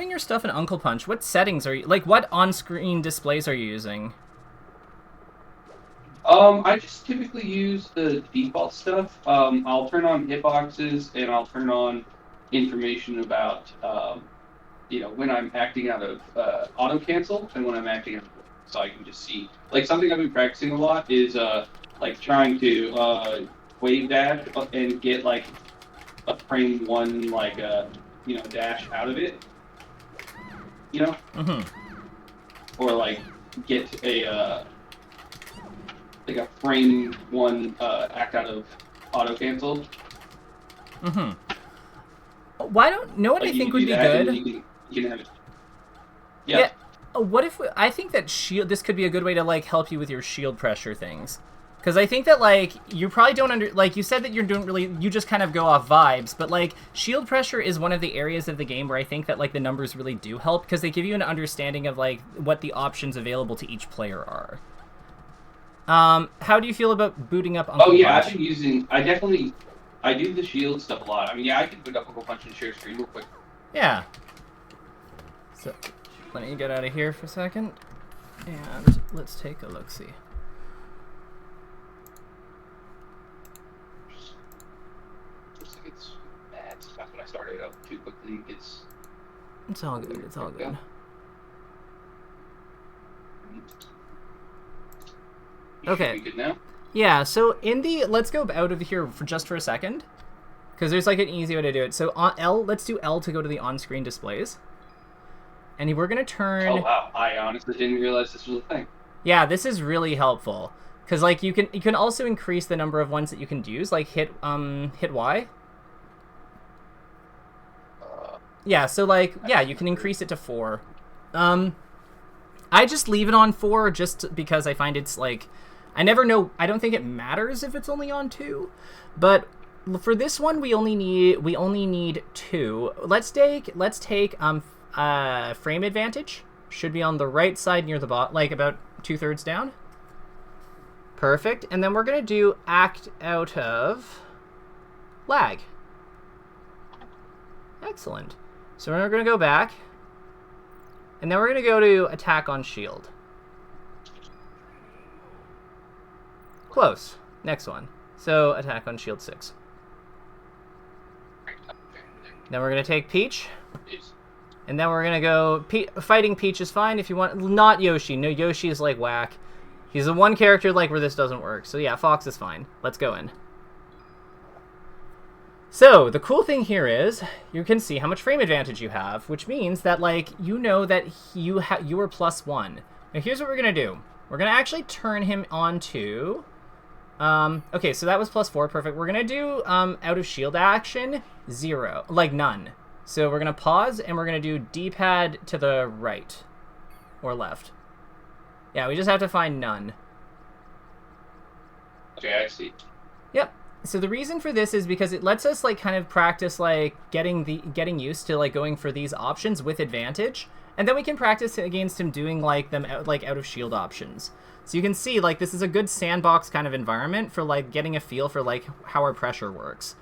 A: your stuff in Uncle Punch, what settings are you, like, what on-screen displays are you using?
B: I just typically use the default stuff. I'll turn on hitboxes and I'll turn on information about, when I'm acting out of auto cancel and when I'm acting out of, so I can just see. Like, something I've been practicing a lot is like trying to wave dash and get like a frame 1 like dash out of it.
A: Mm-hmm.
B: Or like get a like a frame 1 act out of auto cancel.
A: Mm-hmm. Why don't... Know what
B: like
A: I think would be good?
B: You can have it. Yeah.
A: What if... I think that shield... This could be a good way to, like, help you with your shield pressure things. Because I think that, like, you probably don't like, you said that you're doing really... You just kind of go off vibes. But, like, shield pressure is one of the areas of the game where I think that, like, the numbers really do help. Because they give you an understanding of, like, what the options available to each player are. How do you feel about booting up Uncle Punch?
B: I've been using... I do the shield stuff a lot. I mean, yeah, I can boot up Uncle Punch and share screen real quick.
A: Yeah. So, let me get out of here for a second. And let's take a look-see.
B: Looks like it's bad stuff when I started up too quickly.
A: It's all good. It's all good. Okay.
B: Good now?
A: Yeah, so let's go out of here for just for a second, because there's like an easy way to do it. So on L, let's do L to go to the on-screen displays, and we're gonna turn.
B: Oh wow! I honestly didn't realize this was a thing.
A: Yeah, this is really helpful, because like you can also increase the number of ones that you can use, like hit Y. Yeah, so like you can increase it to 4. I just leave it on 4 just because I find it's like. I never know. I don't think it matters if it's only on 2, but for this one we only need 2. Let's take frame advantage. Should be on the right side near the bottom, like about 2/3 down. Perfect. And then we're gonna do act out of lag. Excellent. So we're gonna go back, and then we're gonna go to attack on shield. Close. Next one. So, attack on shield 6. Then we're going to take Peach. And then we're going to go... Fighting Peach is fine if you want... Not Yoshi. No, Yoshi is like whack. He's the one character like where this doesn't work. So yeah, Fox is fine. Let's go in. So the cool thing here is you can see how much frame advantage you have, which means that like you know that you are +1. Now here's what we're gonna do. We're gonna actually turn him onto. Okay, so that was +4, perfect. We're gonna do out of shield action 0, like none. So we're gonna pause and we're gonna do D-pad to the right or left. Yeah, we just have to find none.
B: Okay, I see.
A: Yep. So the reason for this is because it lets us like kind of practice like getting used to like going for these options with advantage, and then we can practice against him doing like them out of shield options. So you can see like this is a good sandbox kind of environment for like getting a feel for like how our pressure works.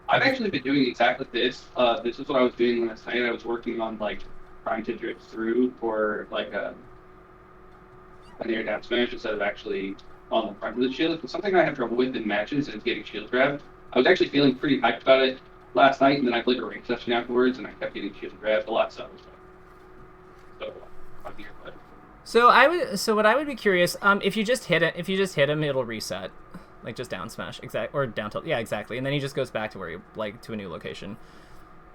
B: I've actually been doing exactly this. This is what I was doing last night. I was working on like trying to drift through for like an air down smash instead of actually on the front of the shield. It's something I have trouble with in matches is getting shield grab. I was actually feeling pretty hyped about it last night, and then I played a rank session afterwards, and I kept getting shield grabbed a lot. So I'm here, but.
A: So what I would be curious, if you just hit him, it'll reset, like just down smash, or down tilt, yeah, exactly, and then he just goes back to where to a new location.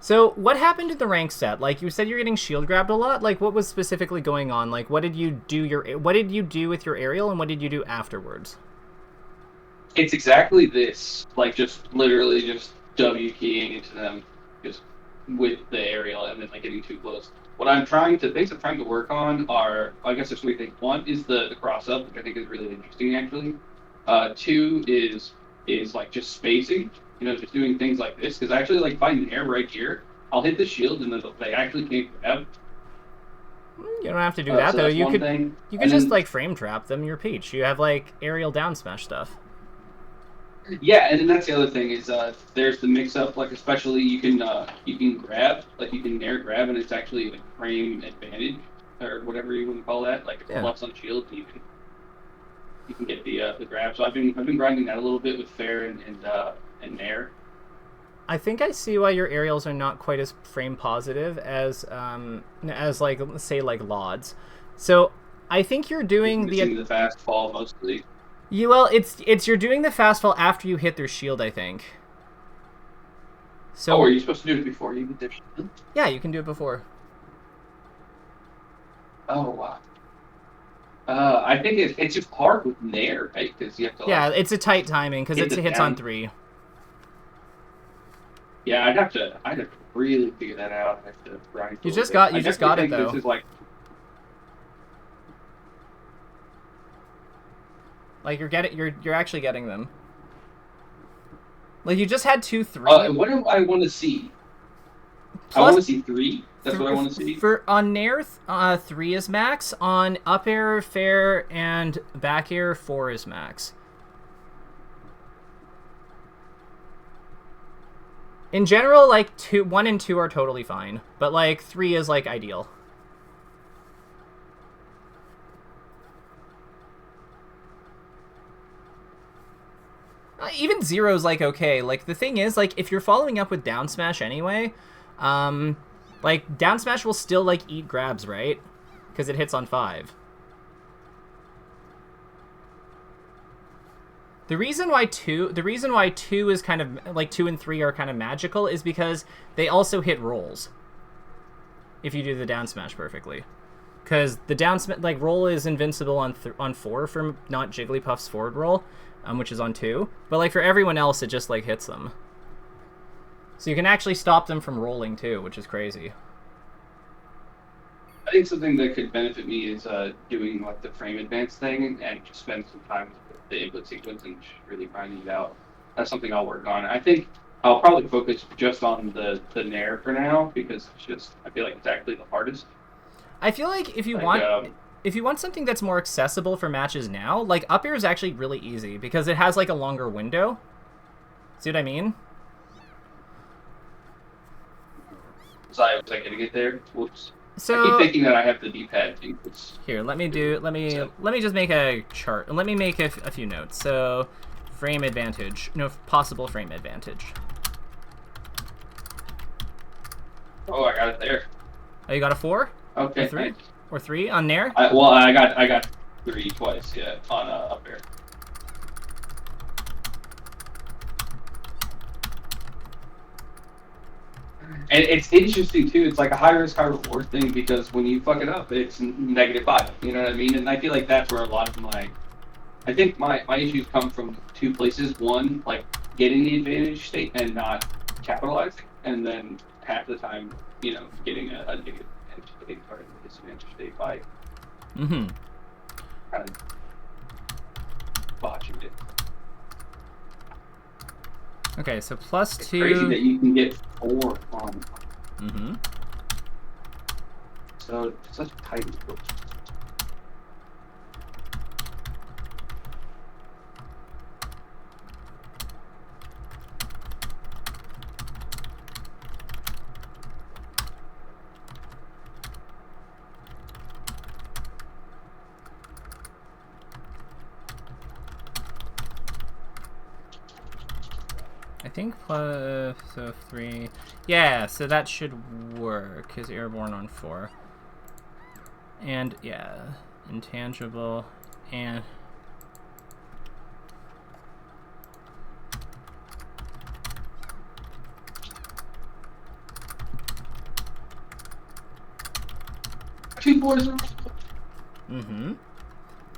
A: So what happened in the rank set? Like you said, you're getting shield grabbed a lot. Like what was specifically going on? Like what did you do with your aerial, and what did you do afterwards?
B: It's exactly this, like just literally just W keying into them, just with the aerial, and then like getting too close. Things I'm trying to work on are, I guess there's three things. One is the cross up, which I think is really interesting actually. Two is like just spacing. Just doing things like this, because I actually like finding air right here. I'll hit the shield, and then they actually can't grab.
A: You don't have to do that,
B: so
A: though.
B: You
A: could just, like, frame trap them. You're Peach. You have, like, aerial down smash stuff.
B: Yeah, and then that's the other thing is there's the mix-up, like, especially you can grab, like, you can air grab, and it's actually, like, frame advantage, or whatever you want to call that. Like, if it locks on shield, you can get the grab. So I've been grinding that a little bit with fair and nair.
A: I think I see why your aerials are not quite as frame positive as like say like Lauds. So I think you're doing
B: the fast fall mostly.
A: Well, it's you're doing the fast fall after you hit their shield, I think. So
B: are you supposed to do it before you hit their shield?
A: Yeah, you can do it before.
B: Oh wow. I think it's just hard with nair, right? Because you have to.
A: Yeah, it's a tight timing because it hits on 3.
B: Yeah, I'd have to really figure that out. I have to grind.
A: You just got it though.
B: This is like
A: you're actually getting them. Like you just had 2 3.
B: What do I want to see? I want to see 3. That's what I want to see.
A: On Nair, 3 is max. On up air, fair, and back air, 4 is max. In general, like 1 and 2 are totally fine, but like 3 is like ideal. Even 0 is like okay. Like the thing is, like if you're following up with down smash anyway, like down smash will still like eat grabs, right? Because it hits on 5. The reason why 2 is kind of like 2 and 3 are kind of magical is because they also hit rolls. If you do the down smash perfectly, because the down smash like roll is invincible on 4 for not Jigglypuff's forward roll, which is on 2. But like for everyone else, it just like hits them. So you can actually stop them from rolling too, which is crazy.
B: I think something that could benefit me is doing like the frame advance thing and just spend some time with the input sequence and really grinding it out. That's something I'll work on. I think I'll probably focus just on the nair for now because it's just I feel like it's actually the hardest.
A: I feel like if you want something that's more accessible for matches now, like up air is actually really easy because it has like a longer window. See what I mean?
B: Was I getting it there? Whoops.
A: So,
B: I keep thinking that I have the D-pad thing.
A: Here, let me just make a chart. Let me make a few notes. So, frame advantage. No, possible frame advantage.
B: Oh, I got it there.
A: Oh, you got a 4?
B: Okay,
A: 3?
B: thanks.
A: or 3 on Nair?
B: I got 3 twice, yeah, on up air. And it's interesting too. It's like a high risk, high reward thing because when you fuck it up, it's -5. You know what I mean? And I feel like that's where a lot of I think my issues come from 2 places. One, like getting the advantage state and not capitalizing, and then half the time, getting a negative advantage state or a disadvantage state by
A: Mm-hmm.
B: kind of botching it.
A: Okay, so plus
B: It's
A: 2.
B: crazy that you can get 4 on.
A: Mm-hmm.
B: So it's such a tight approach.
A: I think plus, so 3. Yeah, so that should work, because airborne on 4. And, yeah, intangible, and...
B: Two 4s.
A: Mm-hmm.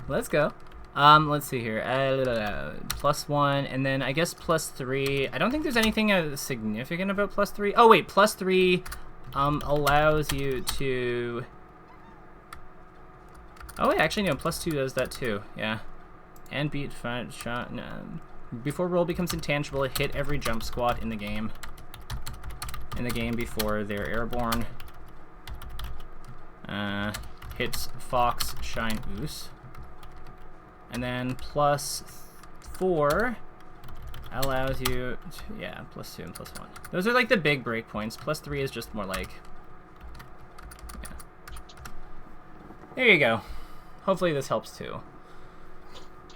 A: Let's go. Let's see here. +1, and then I guess +3. I don't think there's anything significant about +3. Oh wait, +3 allows you to. Oh wait, actually no, +2 does that too. Yeah, and beat front shot. No. Before roll becomes intangible, hit every jump squad in the game. In the game before they're airborne. Hits Fox, Shine, Oos. And then +4 allows you to, yeah, +2 and +1. Those are like the big breakpoints. +3 is just more like, yeah. There you go. Hopefully this helps too.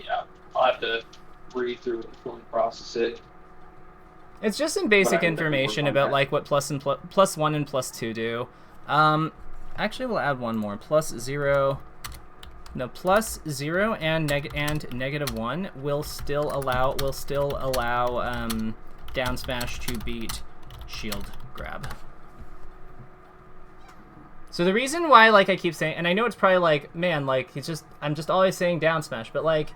B: Yeah, I'll have to read through it and fully process it.
A: It's just some basic information about like what +1 and +2 do. Actually, we'll add one more. +0. No, +0 and -1 will still allow down smash to beat shield grab. So the reason why, like, I keep saying, and I know it's probably like, man, like, I'm just always saying down smash, but like,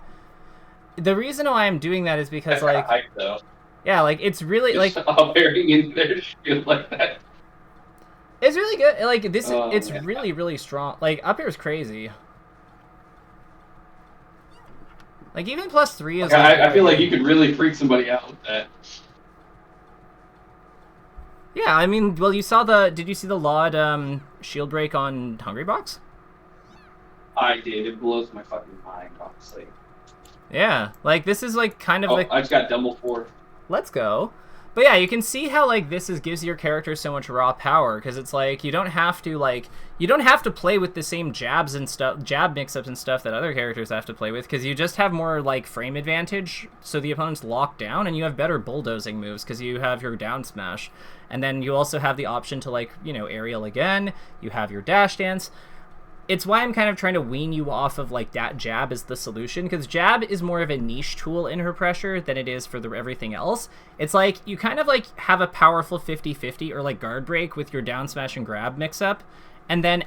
A: the reason why I'm doing that is because like,
B: hype, though.
A: Yeah, like it's really
B: just
A: like
B: all bearing in their shield like that.
A: It's really good. Like this, it's
B: man.
A: really strong. Like up here is crazy. Like even +3 is.
B: Like, I feel like you could really freak somebody out with that.
A: Yeah, I mean, well, you saw the. Did you see the Laud shield break on Hungrybox?
B: I did. It blows my fucking mind, honestly.
A: Yeah, like this is like kind of like.
B: I just got double 4.
A: Let's go. But yeah, you can see how like this gives your character so much raw power because it's like you don't have to play with the same jab mix-ups and stuff that other characters have to play with because you just have more like frame advantage, so the opponent's locked down, and you have better bulldozing moves because you have your down smash, and then you also have the option to like aerial again. You have your dash dance. It's why I'm kind of trying to wean you off of like that jab as the solution, because jab is more of a niche tool in her pressure than it is for everything else. It's like you kind of like have a powerful 50-50 or like guard break with your down smash and grab mix up, and then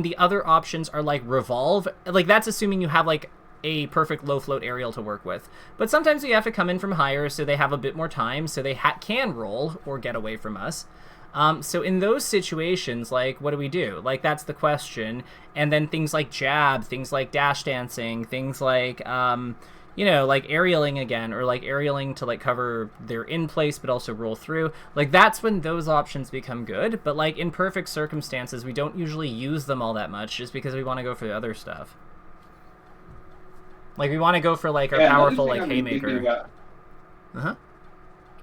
A: the other options are like revolve. Like that's assuming you have like a perfect low float aerial to work with. But sometimes we have to come in from higher so they have a bit more time, so they can roll or get away from us. So in those situations, like, what do we do? Like, that's the question. And then things like jab, things like dash dancing, things like, like aerialing again, or like aerialing to like cover their in place, but also roll through. Like, that's when those options become good. But like in perfect circumstances, we don't usually use them all that much just because we want to go for the other stuff. Like, we want to go for like our powerful like haymaker.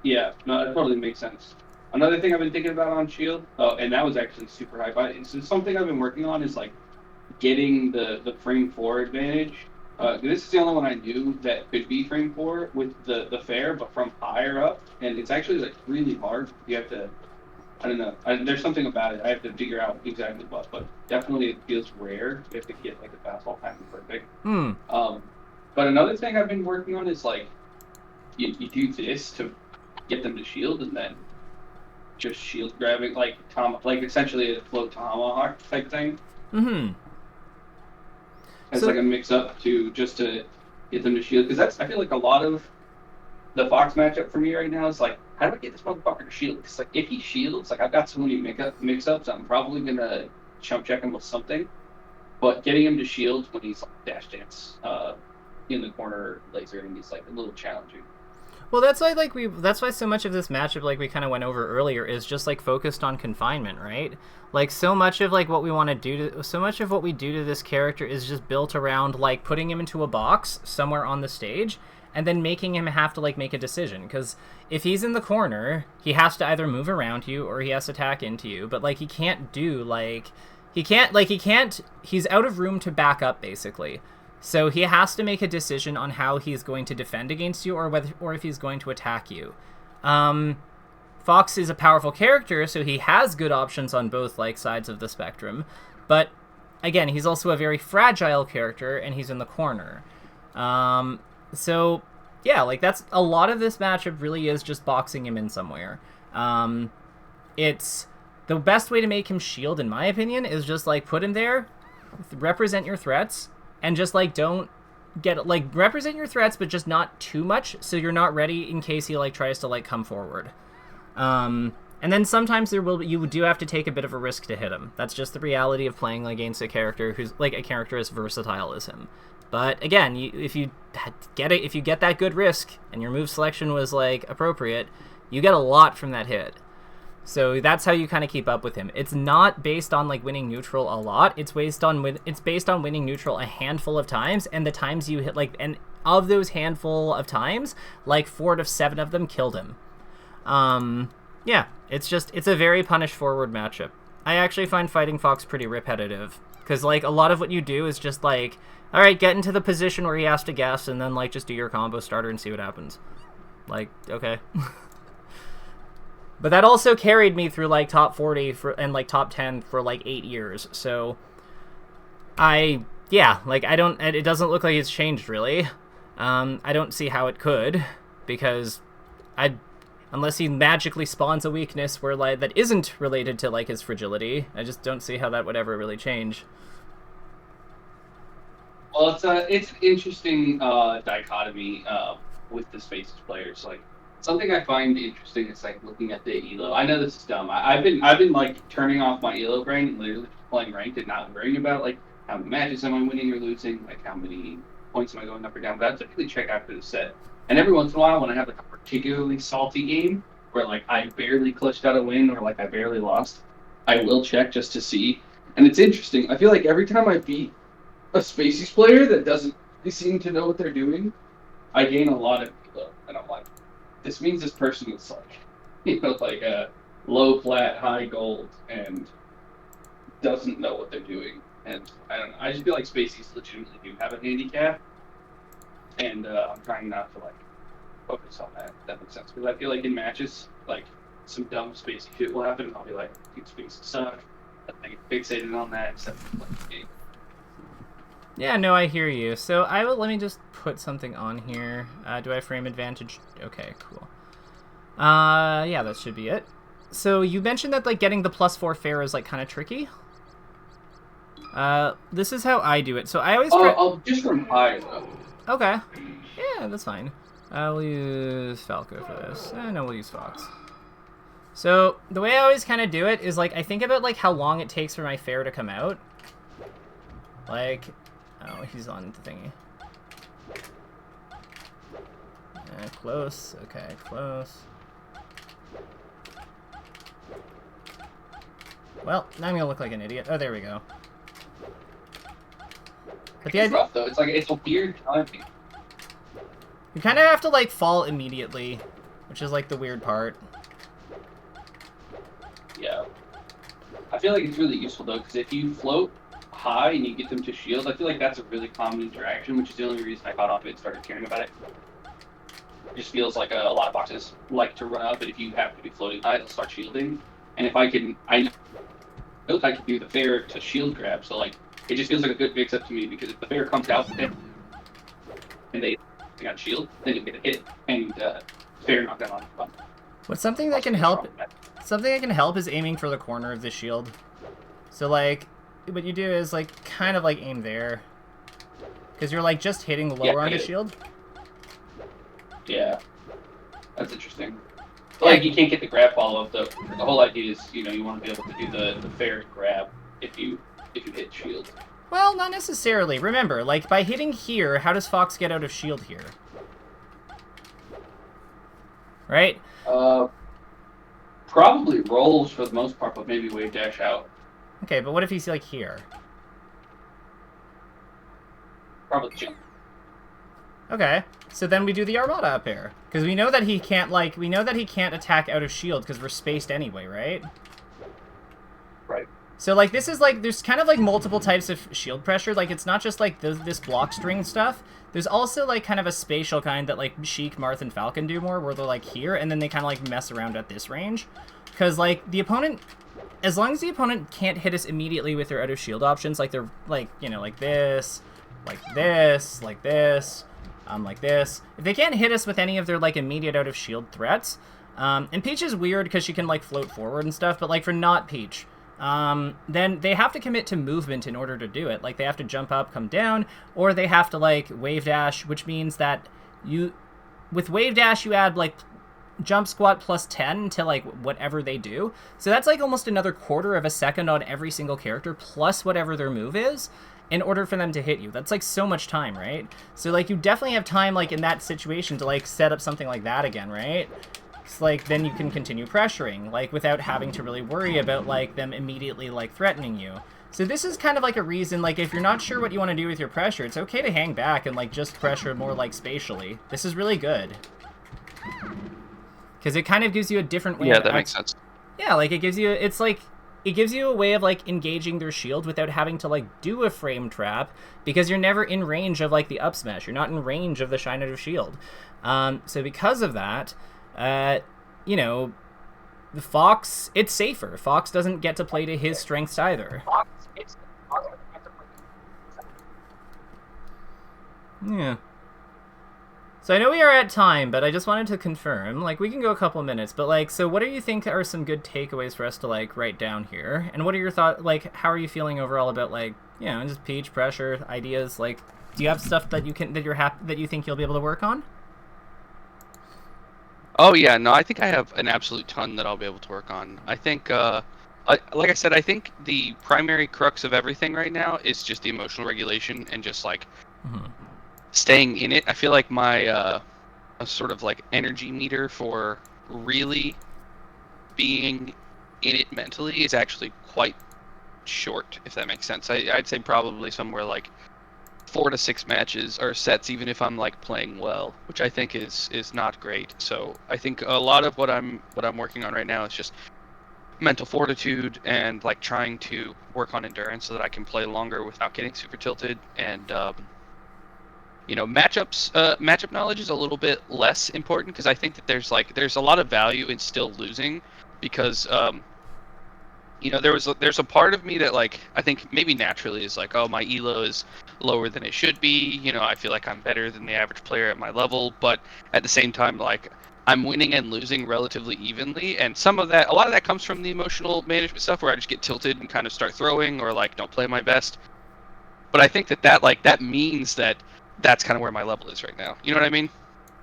B: Yeah, no, that totally makes sense. Another thing I've been thinking about on Shield, and that was actually super high, but it's something I've been working on is like getting the frame 4 advantage. This is the only one I knew that could be frame 4 with the fair, but from higher up, and it's actually like really hard. You have to I don't know. There's something about it. I have to figure out exactly what, but definitely it feels rare. You have to get like the fastball timing perfect.
A: Hmm.
B: But another thing I've been working on is like you do this to get them to shield, and then just shield grabbing like essentially a float tomahawk type thing.
A: Mm-hmm.
B: It's like a mix up to get them to shield, because I feel like a lot of the Fox matchup for me right now is like, how do I get this motherfucker to shield? Because like if he shields, like I've got so many mix ups, I'm probably gonna chump check him with something. But getting him to shield when he's like dash dance in the corner laser, and he's like a little challenging.
A: Well, that's why so much of this matchup, like we kind of went over earlier, is just like focused on confinement, right? Like so much of like what we want to do to so much of what we do to this character is just built around like putting him into a box somewhere on the stage and then making him have to like make a decision, because if he's in the corner, he has to either move around you or he has to attack into you, but like he can't he's out of room to back up basically. So he has to make a decision on how he's going to defend against you, or if he's going to attack you. Fox is a powerful character, so he has good options on both like sides of the spectrum. But again, he's also a very fragile character, and he's in the corner. So yeah, like that's a lot of this matchup really is just boxing him in somewhere. It's the best way to make him shield, in my opinion, is just like put him there, represent your threats. And just, like, don't get, like, represent your threats, but just not too much, so you're not ready in case he, like, tries to, like, come forward. And then sometimes you do have to take a bit of a risk to hit him. That's just the reality of playing against a character who's, like, a character as versatile as him. But, again, if you get that good risk, and your move selection was, like, appropriate, you get a lot from that hit. So that's how you kind of keep up with him. It's not based on like winning neutral a lot. It's based on winning neutral a handful of times, and the times you hit and of those handful of times, like 4 to 7 of them killed him. Yeah, it's a very punish forward matchup. I actually find fighting Fox pretty repetitive, because like a lot of what you do is just like, all right, get into the position where he has to guess, and then like just do your combo starter and see what happens. Like, okay. But that also carried me through, like, top 40 and, like, top 10 for, like, 8 years. So, it doesn't look like it's changed, really. I don't see how it could, because unless he magically spawns a weakness where, like, that isn't related to, like, his fragility, I just don't see how that would ever really change.
B: Well, it's an interesting dichotomy with the Spaces players, like, something I find interesting is like looking at the elo. I know this is dumb. I've been like turning off my elo brain and literally playing ranked and not worrying about like how many matches am I winning or losing, like how many points am I going up or down. But I typically check after the set. And every once in a while, when I have like a particularly salty game where like I barely clutched out a win or like I barely lost, I will check just to see. And it's interesting. I feel like every time I beat a Spaces player that doesn't seem to know what they're doing, I gain a lot of elo, and I'm like, this means this person is like, like a low plat, high gold, and doesn't know what they're doing. And I don't know. I just feel like Spaces legitimately do have a handicap, and I'm trying not to like focus on that. If that makes sense, because I feel like in matches, like some dumb Spacey shit will happen, and I'll be like, "Dude, Spaces suck." I get fixated on that instead of playing the game.
A: Yeah, no, I hear you. So let me just put something on here. Do I have frame advantage? Okay, cool. Yeah, that should be it. So you mentioned that like getting the +4 fair is like kind of tricky. This is how I do it. So I always try.
B: I'll just from high though.
A: Okay. Yeah, that's fine. We'll use Falco for this. No, we'll use Fox. So the way I always kind of do it is like I think about like how long it takes for my fair to come out. Like. Oh, he's on the thingy. Close. Okay, close. Well, now I'm gonna look like an idiot. Oh, there we go. But the
B: It's
A: idea,
B: rough though. It's like it's a weird timing.
A: you kind of have to like fall immediately, which is like the weird part.
B: Yeah. I feel like it's really useful though, because if you float high and you get them to shield, I feel like that's a really common interaction, which is the only reason I got off it and started caring about it. It just feels like a lot of boxes like to run up, but if you have to be floating high, they'll start shielding. And if I know that I can do the fair to shield grab, so like it just feels like a good mix-up to me, because if the fair comes out and they got shield, then you get a hit, and fair knockdown on the button.
A: What's something that can help? Something that can help is aiming for the corner of the shield. So like, what you do is like kind of like aim there, because you're like just hitting the lower on the shield.
B: Yeah, that's interesting. But, like, you can't get the grab follow-up, though. The whole idea is, you know, you want to be able to do the fair grab if you hit shield.
A: Well, not necessarily. Remember, like, by hitting here, how does Fox get out of shield here? Right?
B: Probably rolls for the most part, but maybe wave dash out.
A: Okay, but what if he's, like, here?
B: Probably jump.
A: Okay, so then we do the Armada up air. Because we know that he can't, like, we know that he can't attack out of shield because we're spaced anyway, right?
B: Right.
A: So, like, this is, like, there's kind of, like, multiple types of shield pressure. Like, it's not just, like, this block string stuff. There's also, like, kind of a spatial kind that, like, Sheik, Marth, and Falcon do more, where they're, like, here, and then they kind of, like, mess around at this range. Because, like, the opponent, as long as the opponent can't hit us immediately with their out of shield options, like, they're, like, you know, like this, like this, like this, like this. If they can't hit us with any of their, like, immediate out of shield threats, and Peach is weird because she can, like, float forward and stuff, but, like, for not Peach, then they have to commit to movement in order to do it. Like, they have to jump up, come down, or they have to, like, wave dash, which means that with wave dash, you add, like, jump squat plus 10 to, like, whatever they do. So that's, like, almost another quarter of a second on every single character, plus whatever their move is, in order for them to hit you. That's, like, so much time, right? So, like, you definitely have time, like, in that situation to, like, set up something like that again, right? It's like, then you can continue pressuring, like, without having to really worry about, like, them immediately, like, threatening you. So this is kind of like a reason, like, if you're not sure what you want to do with your pressure, it's okay to hang back and, like, just pressure more, like, spatially. This is really good. Because it kind of gives you a different way.
C: Yeah, that makes sense.
A: Yeah, like, it gives you, it's like, it gives you a way of, like, engaging their shield without having to, like, do a frame trap, because you're never in range of, like, the up smash. You're not in range of the shine out of shield. So because of that, you know, the Fox, it's safer. Fox doesn't get to play to his strengths either. Yeah. So I know we are at time, but I just wanted to confirm, like, we can go a couple minutes, but, like, so what do you think are some good takeaways for us to, like, write down here? And what are your thoughts, like, how are you feeling overall about, like, you know, just Peach, pressure, ideas, like, do you have stuff that you can, that you think you'll be able to work on?
C: Oh yeah, no, I think I have an absolute ton that I'll be able to work on. I think, like I said, I think the primary crux of everything right now is just the emotional regulation and just, like, staying in it. I feel like my a sort of, like, energy meter for really being in it mentally is actually quite short, if that makes sense. I'd say probably somewhere like 4 to 6 matches or sets, even if I'm, like, playing well, which I think is not great. So I think a lot of what I'm working on right now is just mental fortitude and, like, trying to work on endurance so that I can play longer without getting super tilted. And you know, matchup knowledge is a little bit less important, because I think that there's a lot of value in still losing, because you know, there's a part of me that, like, I think maybe naturally is like, oh, my elo is lower than it should be. You know, I feel like I'm better than the average player at my level, but at the same time, like, I'm winning and losing relatively evenly, and a lot of that comes from the emotional management stuff, where I just get tilted and kind of start throwing, or, like, don't play my best. But I think that means that that's kind of where my level is right now. You know what I mean?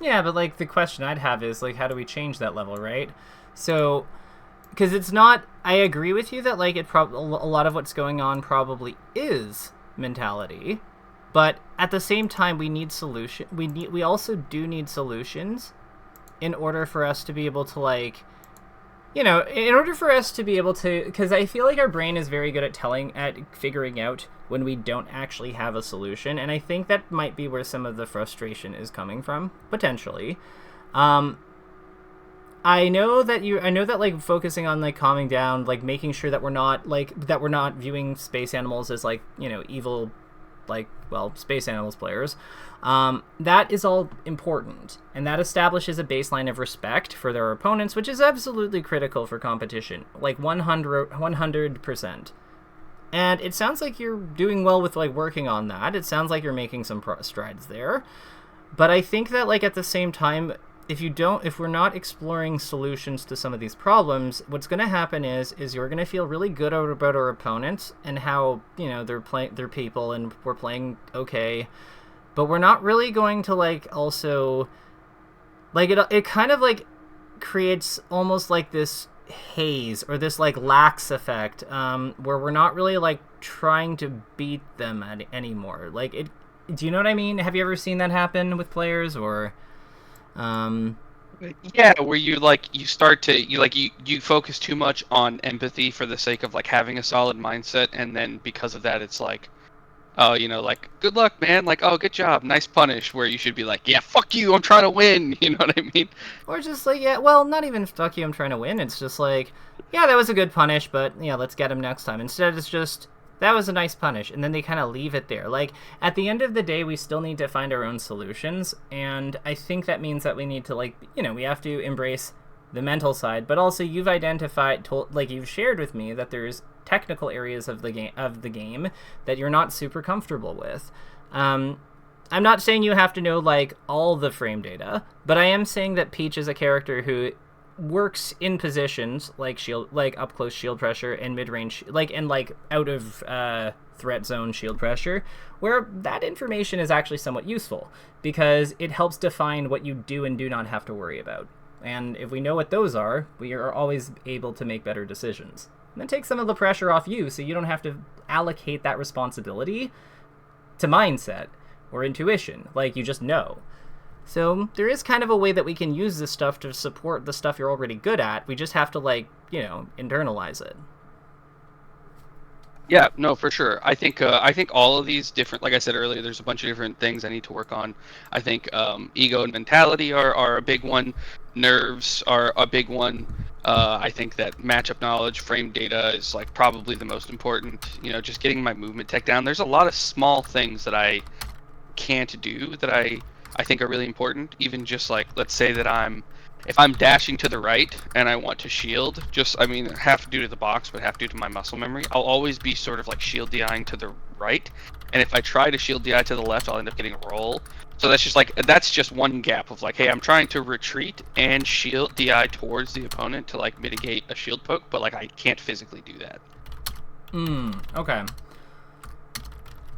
A: Yeah, but, like, the question I'd have is, like, how do we change that level, right? So, because it's not, I agree with you that, like, a lot of what's going on probably is mentality, but at the same time, we need we also do need solutions in order for us to be able to, like, you know, in order for us to be able to, because I feel like our brain is very good at figuring out when we don't actually have a solution, and I think that might be where some of the frustration is coming from, potentially. I know that, like, focusing on, like, calming down, like, making sure that we're not viewing space animals as, like, you know, evil, like, well, Space Animals players, that is all important, and that establishes a baseline of respect for their opponents, which is absolutely critical for competition, like 100%. And it sounds like you're doing well with, like, working on that. It sounds like you're making some strides there. But I think that, like, at the same time, if we're not exploring solutions to some of these problems, what's going to happen is you're going to feel really good about our opponents and how, you know, they're people and we're playing okay. But we're not really going to, like, also, like, it kind of, like, creates almost like this haze or this, like, lax effect, where we're not really, like, trying to beat them anymore. Like, do you know what I mean? Have you ever seen that happen with players, or
C: Yeah, where you start to you focus too much on empathy for the sake of, like, having a solid mindset, and then because of that it's like, oh, you know, like, good luck, man, like, oh, good job, nice punish, where you should be like, yeah, fuck you, I'm trying to win, you know what I mean?
A: or just like, yeah, well, not even fuck you, I'm trying to win. It's just like, yeah, that was a good punish, but yeah, let's get him next time. Instead, it's just, that was a nice punish, and then they kind of leave it there. Like, at the end of the day, we still need to find our own solutions, and I think that means that we need to, like, you know, we have to embrace the mental side, but also you've identified, like, you've shared with me that there's technical areas of the game that you're not super comfortable with. I'm not saying you have to know, like, all the frame data, but I am saying that Peach is a character who works in positions like up close shield pressure and mid range, like, and like out of threat zone shield pressure, where that information is actually somewhat useful because it helps define what you do and do not have to worry about. And if we know what those are, we are always able to make better decisions. And then take some of the pressure off you, so you don't have to allocate that responsibility to mindset or intuition. Like, you just know. So there is kind of a way that we can use this stuff to support the stuff you're already good at. We just have to, like, you know, internalize it.
C: Yeah, no, for sure. I think all of these different, like I said earlier, there's a bunch of different things I need to work on. I think ego and mentality are a big one. Nerves are a big one. I think that matchup knowledge, frame data is, like, probably the most important. You know, just getting my movement tech down. There's a lot of small things that I can't do that I think are really important. Even just, like, let's say that if I'm dashing to the right and I want to shield, half due to the box, but half due to my muscle memory, I'll always be sort of like shield DIing to the right. And if I try to shield DI to the left, I'll end up getting a roll. So that's just one gap of, like, hey, I'm trying to retreat and shield DI towards the opponent to, like, mitigate a shield poke, but, like, I can't physically do that.
A: Okay.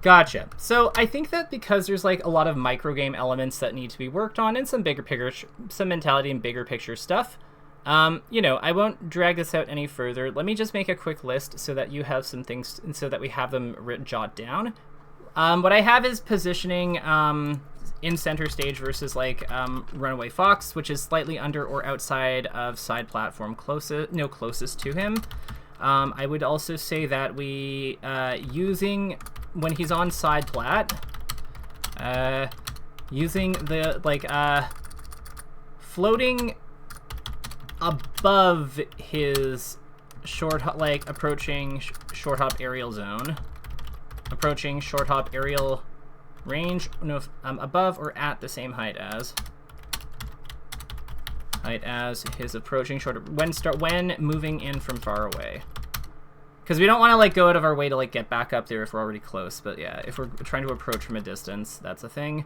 A: Gotcha. So I think that because there's, like, a lot of micro game elements that need to be worked on and some bigger picture, some mentality and bigger picture stuff, you know, I won't drag this out any further. Let me just make a quick list so that you have some things, and so that we have them jot down. What I have is positioning in center stage versus, like, Runaway Fox, which is slightly under or outside of side platform closest to him. I would also say that we using, when he's on side plat, using the, like, floating above his approaching short hop aerial zone, approaching short hop aerial range, above or at the same height as his approaching short, when moving in from far away. Because we don't want to, like, go out of our way to, like, get back up there if we're already close. But yeah, if we're trying to approach from a distance, that's a thing.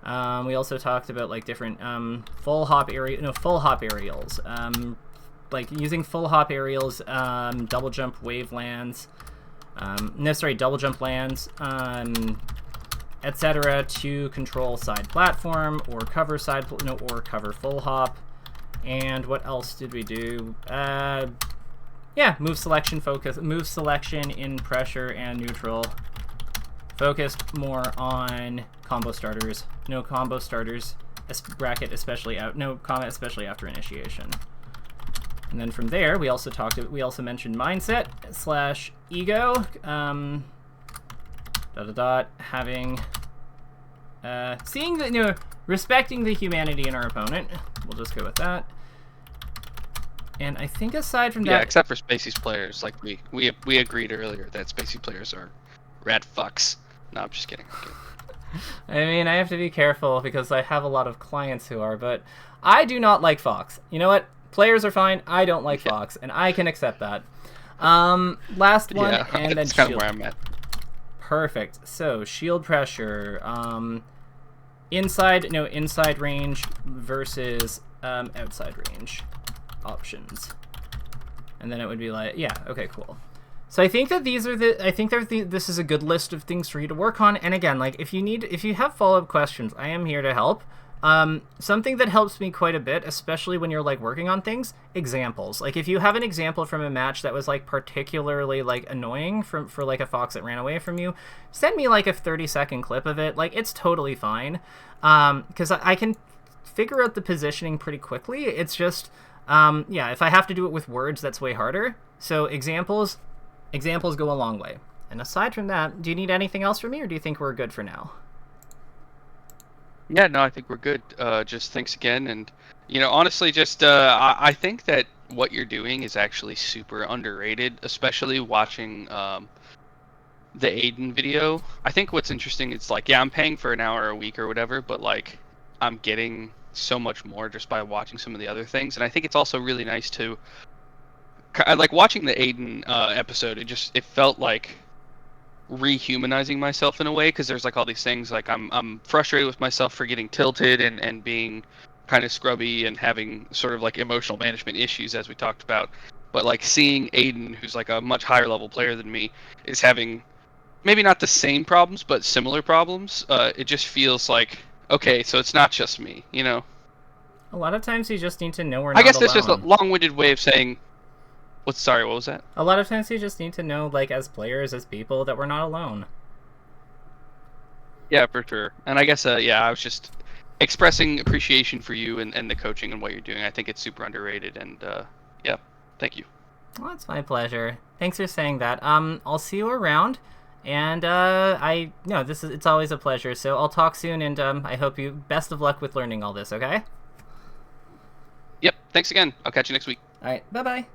A: We also talked about, like, different full hop aerials. Like, using full hop aerials, double jump wavelands, double jump lands, etc. to control side platform or cover or cover full hop. And what else did we do? Yeah, move selection in pressure and neutral. Focused more on combo starters. No combo starters, bracket especially out. No comment especially after initiation. And then from there, we also mentioned mindset / ego. Having seeing the, you know, respecting the humanity in our opponent. We'll just go with that. And I think aside from that,
C: yeah, except for Spacey's players, like we agreed earlier that Spacey players are rad fucks. No, I'm just kidding.
A: I mean, I have to be careful because I have a lot of clients who are, but I do not like Fox. You know what? Players are fine. I don't like Fox, and I can accept that. Last one, and then
C: that's kind
A: shield.
C: of where I'm at.
A: Perfect. So shield pressure, inside range versus outside range options, and then it would be like, yeah, okay, cool. So I think that this is a good list of things for you to work on. And again, like if you have follow-up questions, I am here to help. Something that helps me quite a bit, especially when you're like working on things, examples. Like if you have an example from a match that was like particularly like annoying for like a Fox that ran away from you, send me like a 30-second clip of it. Like it's totally fine. Because I can figure out the positioning pretty quickly. It's just, yeah, if I have to do it with words, that's way harder. So examples go a long way. And aside from that, do you need anything else from me, or do you think we're good for now?
C: Yeah, no, I think we're good. Just thanks again, and honestly, just I think that what you're doing is actually super underrated, especially watching the Aiden video. I think what's interesting is like, yeah, I'm paying for an hour a week or whatever, but like I'm getting so much more just by watching some of the other things, and I think it's also really nice to like watching the Aiden episode. It felt like rehumanizing myself in a way, because there's like all these things like I'm frustrated with myself for getting tilted and being kind of scrubby and having sort of like emotional management issues, as we talked about. But like seeing Aiden, who's like a much higher level player than me, is having maybe not the same problems but similar problems, it just feels like, okay, so it's not just me,
A: A lot of times you just need to know we're
C: I
A: not
C: guess
A: alone.
C: that's just a long-winded way of saying what was that?
A: A lot of times you just need to know, like, as players, as people, that we're not alone.
C: Yeah, for sure. And I guess, I was just expressing appreciation for you and the coaching and what you're doing. I think it's super underrated, and yeah, thank you.
A: Well, it's my pleasure. Thanks for saying that. I'll see you around, and it's always a pleasure. So I'll talk soon, and I hope you best of luck with learning all this. Okay?
C: Yep. Thanks again. I'll catch you next week.
A: All right. Bye-bye.